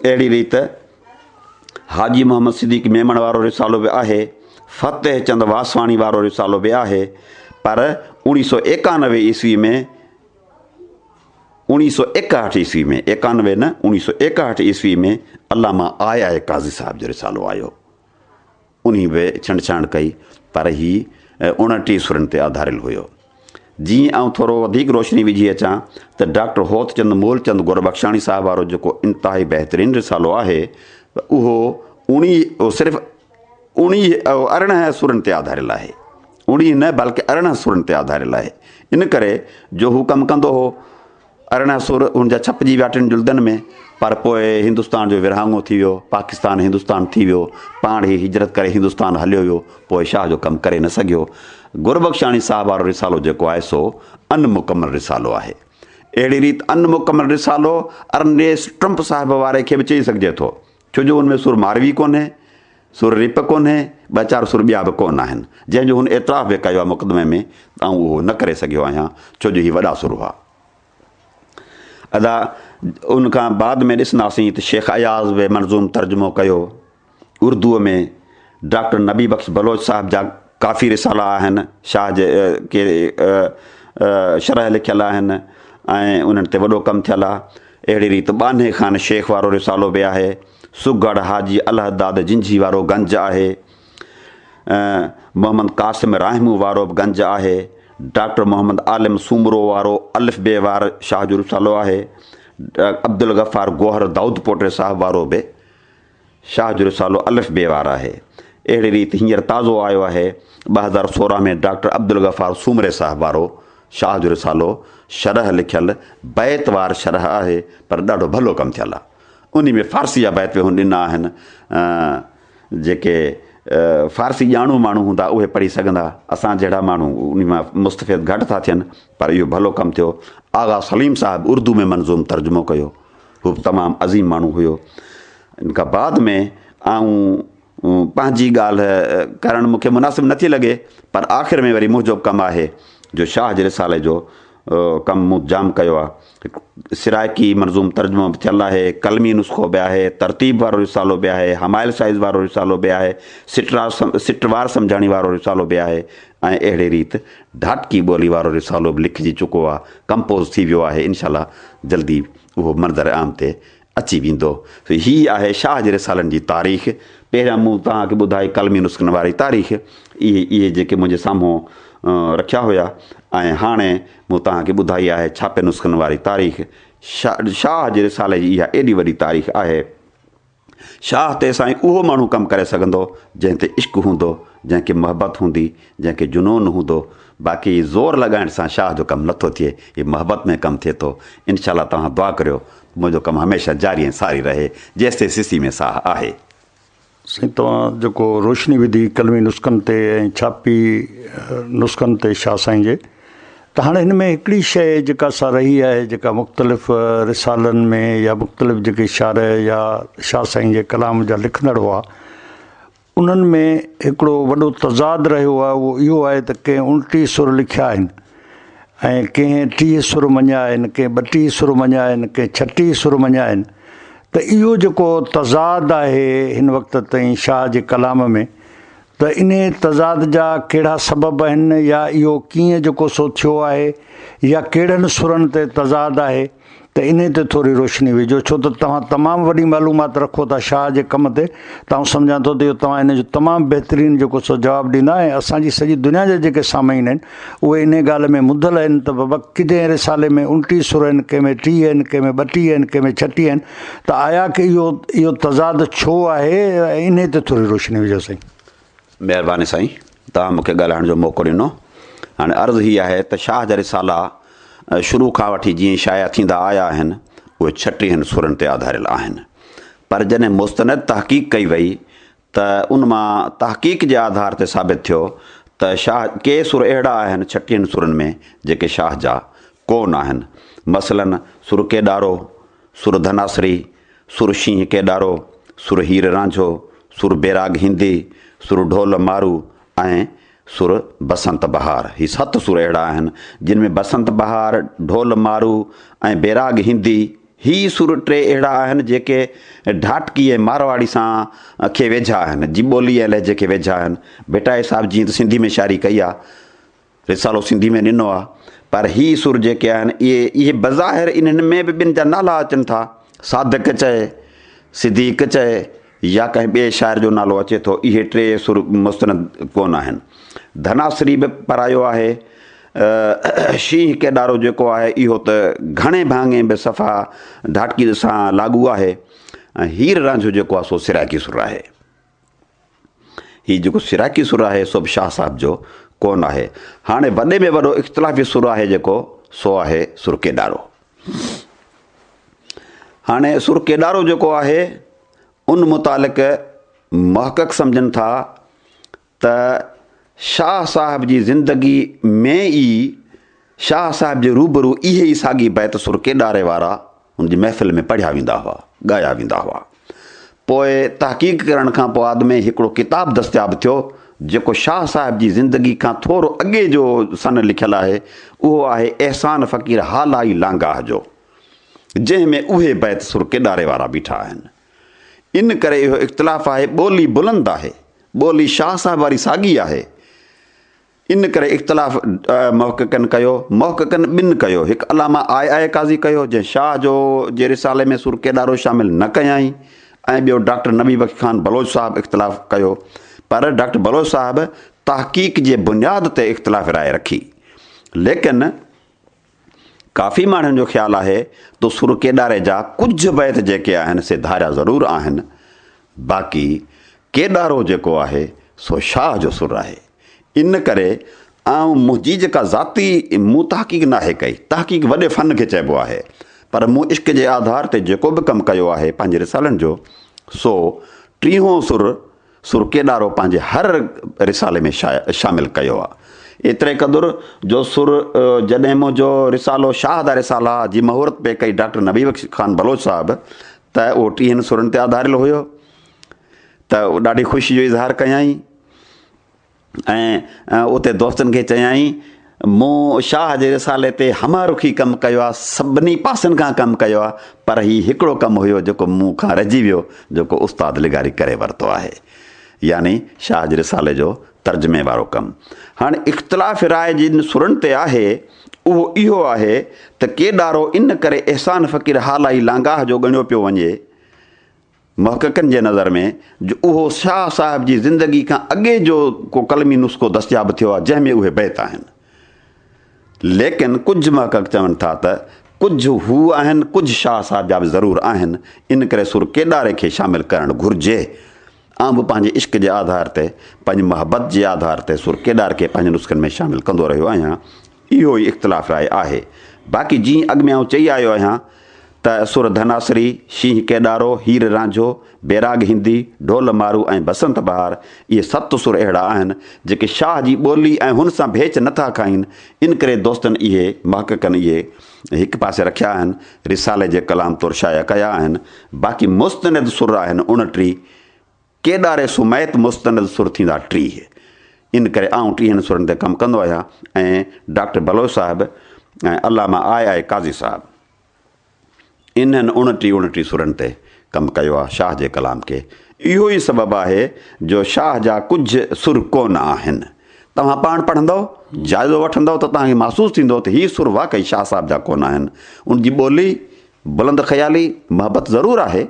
अहिड़ी रीति हाजी मोहम्मद सिद्दीक़ मेमण वारो रिसालो बि आहे, फ़तेह चंद वासवाणी वारो रिसालो बि आहे। पर 1991 ईस्वी में 1961 ईस्वी में 91 न 1961 ईस्वी में अल्लामा आया काज़ी साहिब जो रिसालो आयो। उन्ही बि छंडछाण कई, पर ही 29 सुरनि ते आधारियल हुयो। जीअं आउं थोरो वधीक रोशनी विझी अचां त डॉक्टर होतचंद मूलचंद गुरबख्शाणी साहिब वारो जेको इंतिहाई बहितरीनु रिसालो आहे, उहो सिर्फ़ु 18 सुरनि ते आधारियल आहे। 19 न बल्कि 18 सुरनि ते आधारियल आहे। इन करे जो हू कमु कंदो हो 18 सुर हुनजा छपिजी विया 3 जुल्दनि में, पर पोइ हिंदुस्तान जो विरहाङो थी वियो, पाकिस्तान हिंदुस्तान थी वियो, पाण ई हिजरत करे हिंदुस्तान हलियो वियो, पोइ शाह जो कमु करे न सघियो। गुरबख्शाणी साहिब वारो रिसालो जेको आहे सो अनमुकमल रिसालो आहे। अहिड़ी रीति अनमुकमल रिसालो अर्नेस्ट ट्रंप साहिब वारे खे बि चई सघिजे थो, छो जो हुन में सुर मारवी कोन्हे, सुर रिप कोन्हे, 2-4 सुर ॿिया बि कोन आहिनि, जंहिंजो हुन एतिराफ़ बि कयो आहे मुक़दमे में, त उहो न करे सघियो आहियां, छो जो हीअ वॾा सुर हुआ। अदा उनखां बाद में ॾिसंदासीं त शेख अयाज़ बि मंज़ूम तर्जुमो कयो उर्दूअ में। डॉक्टर नबी बख्श बलोच साहिब जा काफ़ी रिसाला आहिनि, शाह जे के शरह लिखियल आहिनि ऐं उन्हनि ते वॾो कमु थियल आहे। अहिड़ी रीति बाने ख़ान शेख वारो रिसालो बि आहे। सुगढ़ हाजी अलहदाद जिंझी वारो गंज आहे। मोहम्मद कासिम राहिमू वारो बि गंज आहे। डॉक्टर मोहम्मद आलिम सूमरो वारो अलिफ बे वार शाह जो रिसालो आहे। अब्दुल गफ़ार गोहर दाऊद पोटे साहिब वारो बि शाह जो रिसालो अलिफ बे वार आहे। अहिड़ी रीति हींअर ताज़ो आयो आहे 2016 में डॉक्टर अब्दुल गफ़ार सूमरे साहिब वारो शाह जो रिसालो शरह लिखियल बैतवार शरह आहे, पर ॾाढो भलो कमु थियल आहे। उन में फ़ारसी जा बैत बि ॾिना आहिनि, जेके फ़ारसी ॼाणू माण्हू हूंदा उहे पढ़ी सघंदा। असां जहिड़ा माण्हू उन मां मुस्तफ़िद घटि था थियनि, पर इहो भलो कमु थियो। आगा सलीम साहिब उर्दू में मंज़ूम तर्जुमो कयो, हू बि तमामु अज़ीम माण्हू हुयो। इन खां बाद में पंहिंजी ॻाल्हि करणु मूंखे मुनासिबु नथी लॻे, पर आख़िर में वरी मुंहिंजो कमु आहे जो शाह जे रिसाले जो कमु मूं जाम कयो आहे। सिराइकी मंज़ूम तर्जुमो बि थियल आहे, कलमी नुस्ख़ो बि आहे, तरतीब वारो रिसालो बि आहे, हमायल साइज़ वारो रिसालो बि आहे, सिटवार सम्झाणी वारो रिसालो बि आहे ऐं अहिड़ी रीति ढाटकी ॿोली वारो रिसालो बि लिखिजी चुको आहे, कंपोज़ थी वियो आहे। इनशाला जल्दी उहो मंज़र आम ते अची वेंदो। हीअ आहे शाह जे रिसालनि जी तारीख़। पहिरियां मूं तव्हांखे ॿुधाई कलमी नुस्ख़नि वारी तारीख़, इहे जेके मुंहिंजे साम्हूं रखिया हुया, ऐं हाणे मूं तव्हांखे ॿुधाई आहे छापे नुस्ख़नि वारी तारीख़। शाह जे रिसाले जी इहा एॾी वॾी तारीख़ आहे। शाह ते साईं उहो माण्हू कमु करे सघंदो जंहिं ते इश्क़ु हूंदो, जंहिंखे मोहबत हूंदी, जंहिंखे जुनून हूंदो। बाक़ी ज़ोर लॻाइण सां शाह जो कमु नथो थिए, हीअ मोहबत में कमु थिए थो। इनशाला तव्हां दुआ करियो मुंहिंजो कमु हमेशह जारी ऐं सारी रहे जेसिताईं सिसी में साह आहे। साईं तव्हां जेको रोशनी विधी कलमी नुस्ख़नि ते ऐं छापी नुस्ख़नि ते शाह साईं जे, त हाणे हिन में हिकिड़ी शइ जेका सा रही आहे, जेका मुख़्तलिफ़ रिसालनि में या मुख़्तलिफ़ जेके शार या शाह साईं जे कलाम जा लिखंदड़ हुआ, उन्हनि में हिकिड़ो वॾो तज़ाद रहियो आहे। उहो इहो आहे त कंहिं 29 सुर लिखिया आहिनि ऐं कंहिं 30 सुर मञिया आहिनि, कंहिं 32 सुर मञिया आहिनि, कंहिं 36 सुर मञिया आहिनि। त इहो जेको तज़ाद आहे हिन वक़्त ताईं शाह जे कलाम में, त इन तज़ाद जा कहिड़ा सबब आहिनि या इहो कीअं जेको सो थियो आहे या कहिड़नि सुरनि ते तज़ाद आहे, त इन ते थोरी रोशनी विझो। छो त तव्हां तमामु वॾी मालूमात रखो था शाह जे कम ते, त आउं सम्झां थो त इहो तव्हां इन जो तमामु बहितरीनु जेको सो जवाबु ॾींदा। ऐं असांजी सॼी दुनिया जा जेके सामाईन आहिनि उहे इन ॻाल्हि में मुदल आहिनि त बाबा किॾे रिसाले में 29 सुर आहिनि, कंहिंमें 30 आहिनि, कंहिंमें 32 आहिनि, कंहिंमें 36 आहिनि, त आया की इहो तज़ाद छो आहे, इन ते थोरी रोशनी विझो साईं। महिरबानी साईं, तव्हां मूंखे ॻाल्हाइण जो मौक़ो ॾिनो। हाणे अर्ज़ु हीअ आहे त शाह जा रिसाला शुरू खां वठी जीअं शाया थींदा आया आहिनि उहे 36 सुरनि ते आधारियल आहिनि, पर जॾहिं मुस्तनद तहक़ीक़ कई वई त उन मां तहक़ीक़ जे आधार ते साबित थियो त शाह के सुर अहिड़ा आहिनि 36 सुरनि में जेके शाह जा कोन आहिनि। मसलन सुर केॾारो, सुर धनासरी, सुर शींहं केॾारो, सुर हीर रांझो, सुर बैराग हिंदी, सुर ढोल मारू ऐं सुर बसंत बहार। ही 7 सुर अहिड़ा आहिनि जिन में बसंत बहार, ढोल मारू ऐं बैराग हिंदी ही सुर 3 अहिड़ा आहिनि जेके ढाटकी ऐं मारवाड़ी सां खे वेझा आहिनि, जी ॿोली ऐं लहजे खे वेझा आहिनि। भेटाए साहिब जीअं त सिंधी में शाइरी कई आहे, रिसालो सिंधी में ॾिनो आहे, पर ही सुर जेके आहिनि इहे बज़ाहिर इन्हनि में बि ॿिनि जा नाला अचनि था। सादिक चए, सिद्दीक़ चए या कंहिं ॿिए शाइर जो नालो अचे थो, इहे 3 सुर मुस्तनद कोन आहिनि। धनासरी बि परायो आहे। शींहं केॾारो जेको आहे इहो त घणे भाङे बि सफ़ा ढाटकी सां लागू आहे। ऐं हीर रांझो जेको आहे सो सिराइकी सुर आहे। हीउ जेको सिराइकी सुर आहे सो बि शाह साहिब जो कोन आहे। हाणे वॾे में वॾो इख़्तिलाफ़ी सुर आहे जेको सो आहे सुर केॾारो। हाणे सुर केॾारो जेको आहे उन मुतालिक़ मुहक़क़ सम्झनि था त शाह साहिब जी ज़िंदगी में ई शाह साहिब जे रूबरू इहे ई साॻी बैत सुर केॾारे वारा हुनजी महफ़िल में पढ़िया वेंदा हुआ, ॻाया वेंदा हुआ। पोइ तहक़ीक़ करण खां पोइ में हिकिड़ो किताबु दस्तियाबु थियो जेको शाह साहिब जी ज़िंदगी खां थोरो अॻे जो सन लिखियलु आहे। उहो आहे एहसान फ़क़ीर हालाई लांगाह जो, जंहिंमें उहे बैत सुर केॾारे वारा बीठा आहिनि। इन करे इहो इख़्तिलाफ़ आहे, ॿोली बुलंद आहे, ॿोली शाह साहिब वारी साॻी आहे। इन करे इख़्तिलाफ़ मुहक़क़नि कयो, मुहक़क़नि ॿिनि कयो। हिकु अलामा आए काज़ी कयो जंहिं शाह जो जे रिसाले में सुर केॾारो शामिल न कयाई, ऐं ॿियो डॉक्टर नबी बख़्श ख़ान बलोच साहिबु इख़्तिलाफ़ कयो। पर डॉक्टर बलोच साहिबु तहक़ीक़ जे बुनियाद ते इख़्तिलाफ़ राय रखी। लेकिन काफ़ी माण्हुनि जो ख़्यालु आहे त सुर केॾारे जा कुझु बैत जेके आहिनि से धारिया ज़रूरु आहिनि, बाक़ी केॾारो जेको आहे सो शाह जो सुर आहे। इन करे मुंहिंजी जेका ज़ाती मूं तहक़ीक़ नाहे कई, तहक़ीक़ वॾे फ़न खे चइबो आहे, पर मूं इश्क जे आधार ते जेको बि कमु कयो आहे पंहिंजे रिसालनि जो, सो 30 सुर केॾारो पंहिंजे हर रिसाले में शामिलु कयो आहे। एतिरे क़दुरु जो सुर जॾहिं मुंहिंजो रिसालो शाह दा रिसाला जी महूरत पे कई डॉक्टर नबी बख़्श ख़ान बलोच साहिबु, त उहो 30 सुरनि ते आधारियल हुयो। त ॾाढी ख़ुशी जो इज़हार कयई ऐं उते दोस्तनि खे चयाई मूं शाह जे रिसाले ते हमारुखी कमु कयो आहे, सभिनी पासनि खां कमु कयो आहे, पर हीउ हिकिड़ो कमु हुयो जेको मूं खां रहिजी वियो, जेको उस्ताद लिगारी करे वरितो आहे, यानी शाह जे रिसाले जो तर्जुमे वारो कमु। हाणे इख़्तिलाफ़ राय जिन सुरनि ते आहे उहो इहो आहे त केॾारो इन करे एहसान फ़क़ीर हालाई लांगाह जो ॻणियो पियो वञे मुहक़क़नि जे नज़र में, जो उहो शाह साहिब जी ज़िंदगी खां अॻे जो को कलमी नुस्ख़ो दस्तियाबु थियो आहे जंहिंमें उहे बैत आहिनि। लेकिन कुझु मुहक़क़ चवनि था त कुझु हू आहिनि, कुझु शाह साहिब जा बि ज़रूरु आहिनि। इन करे सुर केॾारे खे शामिलु करणु घुरिजे। आउं बि पंहिंजे इश्क जे आधार ते, पंहिंजी मुहबत जे आधार ते सुर केॾार खे पंहिंजे नुस्ख़नि में शामिलु कंदो रहियो आहियां। इहो ई इख़्तिलाफ़ राय आहे। बाक़ी जीअं अॻु में आउं चई आयो आहियां त सुर धनासरी, शींहं केॾारो, हीर रांझो, बैराग हिंदी, ढोल मारू ऐं बसंत बहार, इहे 7 सुर अहिड़ा आहिनि जेके शाह जी ॿोली ऐं हुन सां भेच नथा खाइनि। इन करे दोस्तनि इहे मुहक़क़नि इहे हिकु पासे रखिया आहिनि, रिसाले जे कलाम तौरु शाया कया आहिनि। बाक़ी मुस्तनद सुर आहिनि 29, केॾारे सुमैत मुस्तनद सुर थींदा 30। इन करे आउं 30 सुरनि ते कमु कंदो आहियां ऐं डॉक्टर बलोच साहिबु ऐं अलामा आए काज़ी साहिबु इन्हनि 29 सुरनि ते कमु कयो आहे शाह जे कलाम खे। इहो ई सबबु आहे जो शाह जा कुझु सुर कोन आहिनि। तव्हां पाण पढ़ंदव, जाइज़ो वठंदव त तव्हांखे महसूसु थींदो त हीअ सुर वाक़ई शाह साहिब जा कोन आहिनि। उनजी ॿोली बुलंद ख़्याली मोहबत ज़रूरु आहे,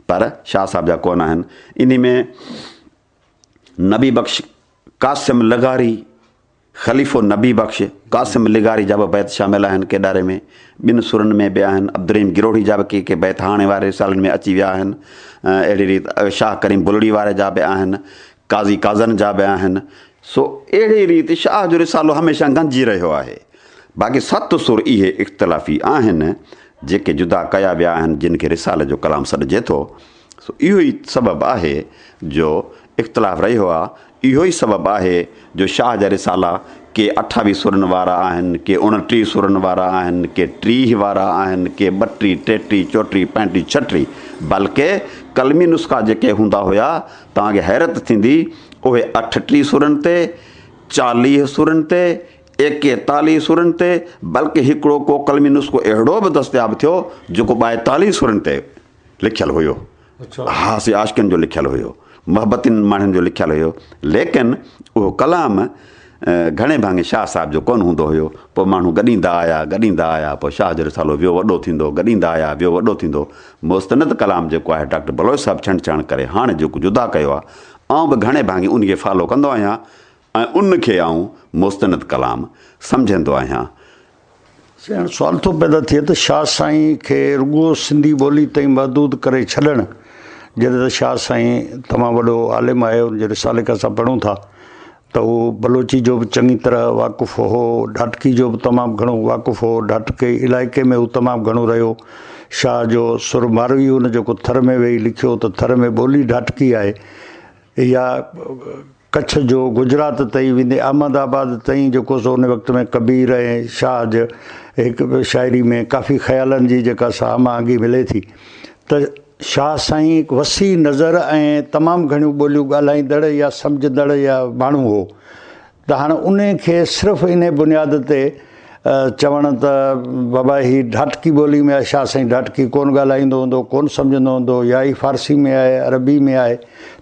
पर शाह साहिब जा कोन आहिनि। इन में नबी बख़्श क़ासिम लगारी, ख़लीफ़ो नबी बख़्श क़ासिम लगारी जा बि बैत शामिल आहिनि केॾारे में। ॿिनि सुरनि में बि आहिनि। अब्दुर्रहीम गिरोही जा बि के बैत हाणे वारे सालनि में अची विया आहिनि। अहिड़ी रीति शाह करीम बुलड़ी वारे जा बि आहिनि, काज़ी काज़न जा बि आहिनि। सो अहिड़ी रीति शाह जो रिसालो हमेशह गंजी रहियो आहे। बाक़ी 7 सुर इहे इख़्तिलाफ़ी आहिनि जेके जुदा कया विया आहिनि, जिन खे रिसाले जो कलाम सॾिजे थो। सो इहो ई सबबु आहे जो इख़्तिलाफ़ रहियो आहे। इहो ई सबबु आहे जो शाह जा रिसाला के 28 सुरनि वारा आहिनि, के 29 सुरनि वारा आहिनि, के 30 वारा आहिनि, के 32, 33, 34, 35, 36, बल्कि कलमी नुस्ख़ा जेके हूंदा हुआ तव्हांखे हैरत थींदी, उहे 38 सुरनि ते, 40 सुरनि ते, 41 सुरनि ते, बल्कि हिकिड़ो को कलमी नुस्ख़ो अहिड़ो बि दस्तियाबु थियो जेको 42 सुरनि ते लिखियलु हुयो। हासी आशिक़नि जो लिखियलु हुयो, मोहबतिन माण्हुनि जो लिखियलु हुयो। लेकिन उहो कलाम घणे भाङे शाह साहिब जो कोन हूंदो हुयो। पोइ माण्हू गॾींदा आया, पोइ शाह जो रिसालो वियो वॾो थींदो, गॾींदा आया, वियो वॾो थींदो। मुस्तनद कलाम जेको आहे डॉक्टर बलोच साहिबु छंड करे हाणे जेको जुदा कयो आहे, आउं बि घणे भाङे उनखे फॉलो कंदो आहियां ऐं उनखे आउं मुस्तनद कलाम सम्झंदो आहियां। सुवाल थो पैदा थिए त शाह साईं खे रुॻो सिंधी ॿोली ताईं महदूद करे छॾणु, जॾहिं त शाह साईं तमामु वॾो आलिम आहे, उनजे रिसाले खे असां पढ़ूं था त उहो बलोची जो बि चङी तरह वाक़ुफ़ु हो, ढाटकी जो बि तमामु घणो वाक़ुफ़ु हो, ढाटके इलाइक़े में हू तमामु घणो रहियो। शाह जो सुर मारवी हुन जेको थर में वेही लिखियो त थर में ॿोली ढाटकी आहे, या कच्छ जो गुजरात ताईं वेंदे अहमदाबाद ताईं जेको सो उन वक़्त में कबीर ऐं शाह जो हिकु शाइरी में काफ़ी ख़्यालनि जी जेका साहमांगी मिले थी त शाह साईं हिकु वसी नज़र ऐं तमामु घणियूं ॿोलियूं ॻाल्हाईंदड़ या सम्झंदड़ या माण्हू हो। त हाणे उन खे सिर्फ़ु इन बुनियाद ते चवणु त बाबा ही ढाटकी ॿोली में आहे, शाह साईं ढाटकी कोन ॻाल्हाईंदो हूंदो, कोन सम्झंदो हूंदो, या ही फारसी में आहे, अरबी में आहे,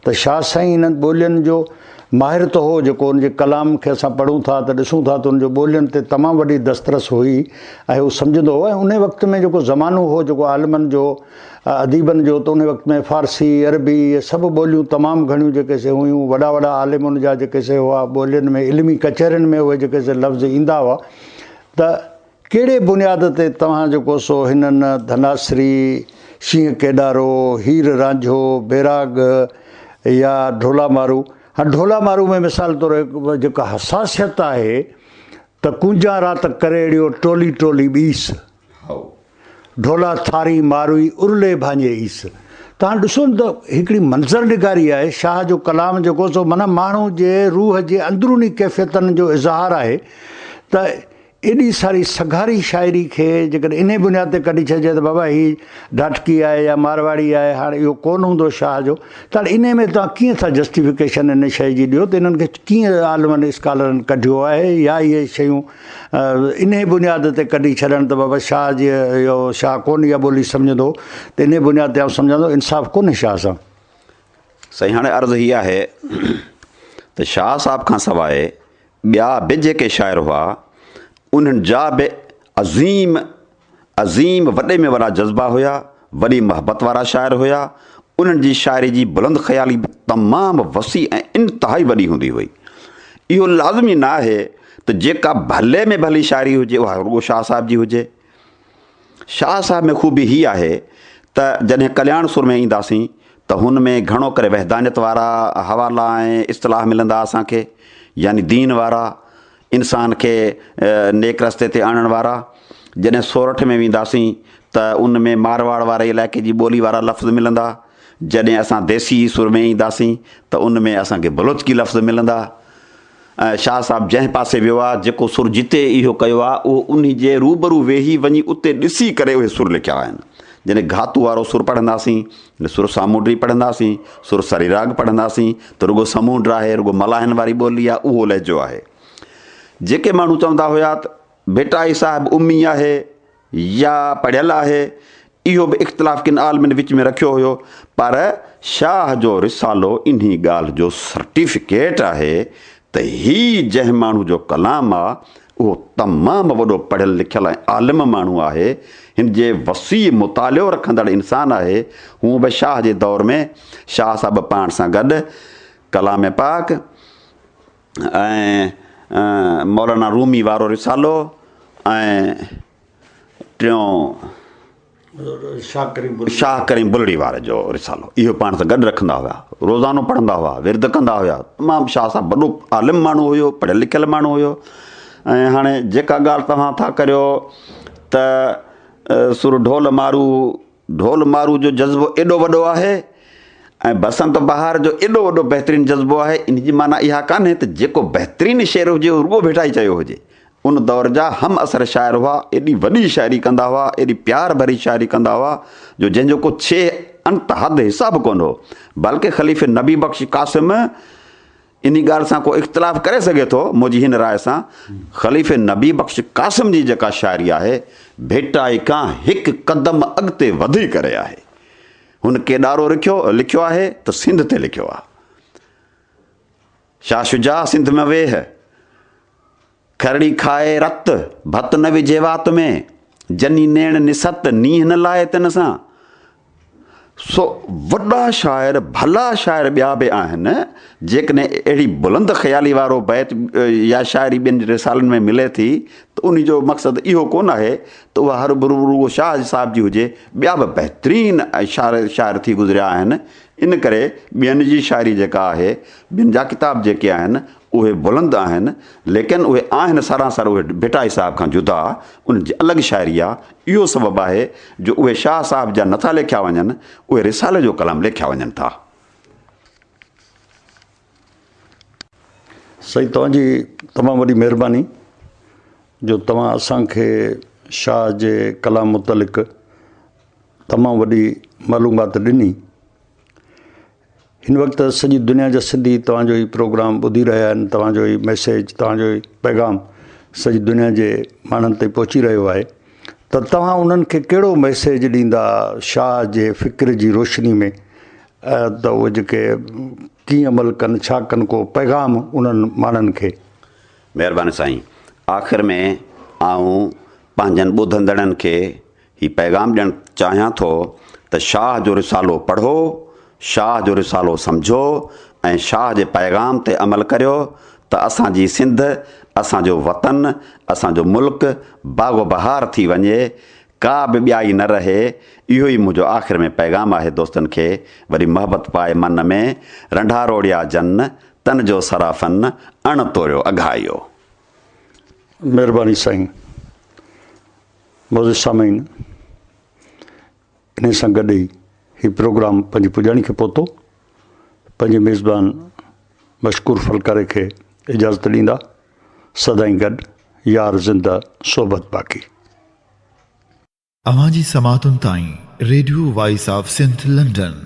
त शाह साईं इन्हनि ॿोलियुनि जो माहिर त हो, जेको उनजे कलाम खे असां पढ़ूं था त ॾिसूं था त उनजो ॿोलियुनि ते तमामु वॾी दस्तरस हुई ऐं हू सम्झंदो हो। ऐं उन वक़्त में जेको ज़मानो हो जेको आलिमनि जो, अदीबनि जो, त उन वक़्त में फारसी, अरबी, इहे सभु ॿोलियूं तमामु घणियूं जेके से हुयूं। वॾा वॾा आलिम जा जेके से हुआ ॿोलियुनि में, इल्मी कचहरियुनि में उहे जेके से लफ़्ज़ ईंदा हुआ। त कहिड़े बुनियाद ते तव्हां जेको सो हिननि धनासरी, शींहं केॾारो, हीर रांझो, बैराग या ढोला मारू, हाँ ढोला मारू में मिसाल तौर जेका हसासियत आहे त कुंजा रात करेड़ियो टोली टोली ॿीस, ढोला थारी मारुई उरले भांजे ईस। तव्हां ॾिसो त हिकिड़ी मंज़र निगारी आहे। शाह जो कलाम जेको सो माना माण्हू जे रूह जे अंदरूनी कैफ़ियतनि जो इज़हार आहे। त एॾी सारी सघारी शाइरी खे जेकॾहिं इन बुनियाद ते कढी छॾिजे त बाबा ही ढाटकी आहे या मारवाड़ी आहे, हाणे इहो कोन हूंदो शाह जो, त इन में तव्हां कीअं था जस्टिफिकेशन इन शइ जी ॾियो त इन्हनि खे कीअं आलिमनि स्कॉलरनि कढियो आहे, या इहे शयूं इन बुनियाद ते कढी छॾनि त बाबा शाह जी इहो शाह कोन इहा ॿोली सम्झंदो, त इन बुनियाद ते सम्झंदो इंसाफ़ कोन्हे शाह सां। साईं हाणे अर्ज़ु हीअ आहे त शाह साहिब खां सवाइ ॿिया बि जेके शाइर हुआ उन्हनि जा बि अज़ीम वॾे में वॾा जज़्बा हुया, वॾी मोहबत वारा शाइर हुया। उन्हनि जी शाइरी जी बुलंद ख़्याली तमामु वसी ऐं इंतिहाई वॾी हूंदी हुई। इहो लाज़मी न आहे त जेका भले में भली शाइरी हुजे उहा रुॻो शाह साहिब जी हुजे। शाह साहिब में ख़ूबी हीअ आहे त जॾहिं कल्याण सुर में ईंदासीं त हुन में घणो करे वहदानियत वारा हवाला ऐं इस्तलाह मिलंदा असांखे, यानी दीन वारा, इंसान खे नेक रस्ते ते आणण वारा। जॾहिं सोरठ में वेंदासीं त उन में मारवाड़ वारे इलाइक़े जी ॿोली वारा लफ़्ज़ मिलंदा। जॾहिं असां देसी सुर में ईंदासीं त उन में असांखे बलोचकी लफ़्ज़ मिलंदा। शाह साहिबु जंहिं पासे वियो आहे, जेको सुर जिते इहो कयो आहे, उहो उन जे रूबरू वेही वञी उते ॾिसी करे उहे सुर लिखिया आहिनि। जॾहिं घातू वारो सुर पढ़ंदासीं, सुर सामूंडी पढ़ंदासीं, सुर सरीराग पढ़ंदासीं त रुॻो समूंड आहे, रुॻो मलाहनि वारी ॿोली आहे, उहो लहजो आहे। जेके माण्हू चवंदा हुया त बेटा ई साहिबु उमी आहे या पढ़ियल आहे, इहो बि इख़्तिलाफ़ किन आलमनि विच में रखियो हुयो, पर शाह जो रिसालो इन्ही ॻाल्हि जो सर्टिफिकेट आहे त ही जंहिं माण्हू जो कलाम आहे उहो तमामु वॾो पढ़ियल लिखियल ऐं आलिम माण्हू आहे, हिन जे वसी मुतालियो रखंदड़ इंसानु आहे। हूअं बि शाह जे दौर में शाह साहिब पाण सां गॾु कलाम पाक ऐं मौलाना रूमी वारो रिसालो ऐं टियों शाह करीम बुलड़ी वारे जो रिसालो, इहो पाण सां गॾु रखंदा हुआ, रोज़ानो पढ़ंदा हुआ, विर्द कंदा हुआ। तमामु शाह साहिब वॾो आलिम माण्हू हुयो, पढ़ियल लिखियल माण्हू हुयो। ऐं हाणे जेका ॻाल्हि तव्हां था करियो त सुर ढोल मारू जो जज़्बो एॾो वॾो आहे ऐं बसंत बहार जो एॾो वॾो बहितरीनु जज़्बो आहे। इन जी माना इहा कान्हे त जेको बहितरीनु शेर हुजे रुॻो भेटाई चयो हुजे। उन दौर जा हम असर शाइर हुआ, एॾी वॾी शाइरी कंदा हुआ, एॾी प्यार भरी शाइरी कंदा हुआ जो जंहिंजो को छे अंत हद हिसाब कोन हो। बल्कि ख़लीफ़े नबी बख्श कासिम इन ॻाल्हि सां को इख़्तिलाफ़ करे सघे थो मुंहिंजी हिन राय सां, ख़लीफ़े नबी बख्श कासिम जी जेका शाइरी आहे भेटाई खां हिकु क़दम अॻिते वधी करे आहे। हुन केॾारो लिखियो आहे त सिंध ते लिखियो आहे। शाह शुजा सिंध में वेह, खरड़ी खाए रत, भत न विझे वात में, जनी नेण निसत नींह न लाए तिन सां। सो वॾा शाइर भला शाइर ॿिया बि आहिनि, जेकॾहिं अहिड़ी बुलंद ख़्याली वारो बैत या शाइरी ॿियनि रिसालनि में मिले थी त उन जो मक़सदु इहो कोन आहे त उहा हर रुॻो शाह साहिब जी हुजे, ॿिया बि बहितरीनु शाइर थी गुज़रिया आहिनि। इन करे ॿियनि जी शाइरी जेका आहे, ॿियनि जा किताब जेके आहिनि उहे बुलंद आहिनि, लेकिन उहे आहिनि सरासर उहे भेटाई साहिब खां जुदा, उन जी अलॻि शाइरी आहे। इहो सबबु आहे जो उहे शाह साहिब जा नथा लिखिया वञनि, उहे रिसाले जो कलाम लिखिया वञनि था। साईं, तव्हांजी तमामु वॾी महिरबानी जो तव्हां असांखे शाह जे कलाम मुतलिक़ तमामु वॾी मालूमात ॾिनी। हिन वक़्तु सॼी दुनिया जा सिंधी तव्हांजो ई प्रोग्राम ॿुधी रहिया आहिनि, तव्हांजो ई मैसेज, तव्हांजो ई पैगाम सॼी दुनिया जे माण्हुनि ताईं पहुची रहियो आहे। त तव्हां उन्हनि खे कहिड़ो मैसेज ॾींदा शाह जे फ़िक्र जी रोशनी में, त उहे जेके कीअं अमल कनि, छा कनि, को पैगाम उन्हनि माण्हुनि खे? महिरबानी साईं, आख़िर में आऊं पंहिंजनि ॿुधंदड़नि खे ही पैगाम ॾियणु चाहियां थो त शाह जो रिसालो पढ़ो, शाह जो रिसालो सम्झो ऐं शाह जे पैगाम ते अमल करियो त असांजी सिंध, असांजो वतन, असांजो मुल्क बागो बहार थी वञे, का बि ॿियाई न रहे। इहो ई मुंहिंजो आख़िर में पैगाम आहे दोस्तनि खे। वरी मोहबत पाए मन में, रंढा रोड़िया जन, तन जो सराफन, अण तोड़ियो अघाइयो। महिरबानी साईं। मोज़िज़ सामीन, इन सां गॾु ई हीउ प्रोग्राम पंहिंजी पुॼाणी खे पहुतो। पंहिंजे मेज़बान मशकूर फलकारे खे इजाज़त ॾींदा। सदाईं गॾु, यार ज़िंदा, सोबत बाक़ी। अवां जी समातुनि ताईं radio voice of Sindh London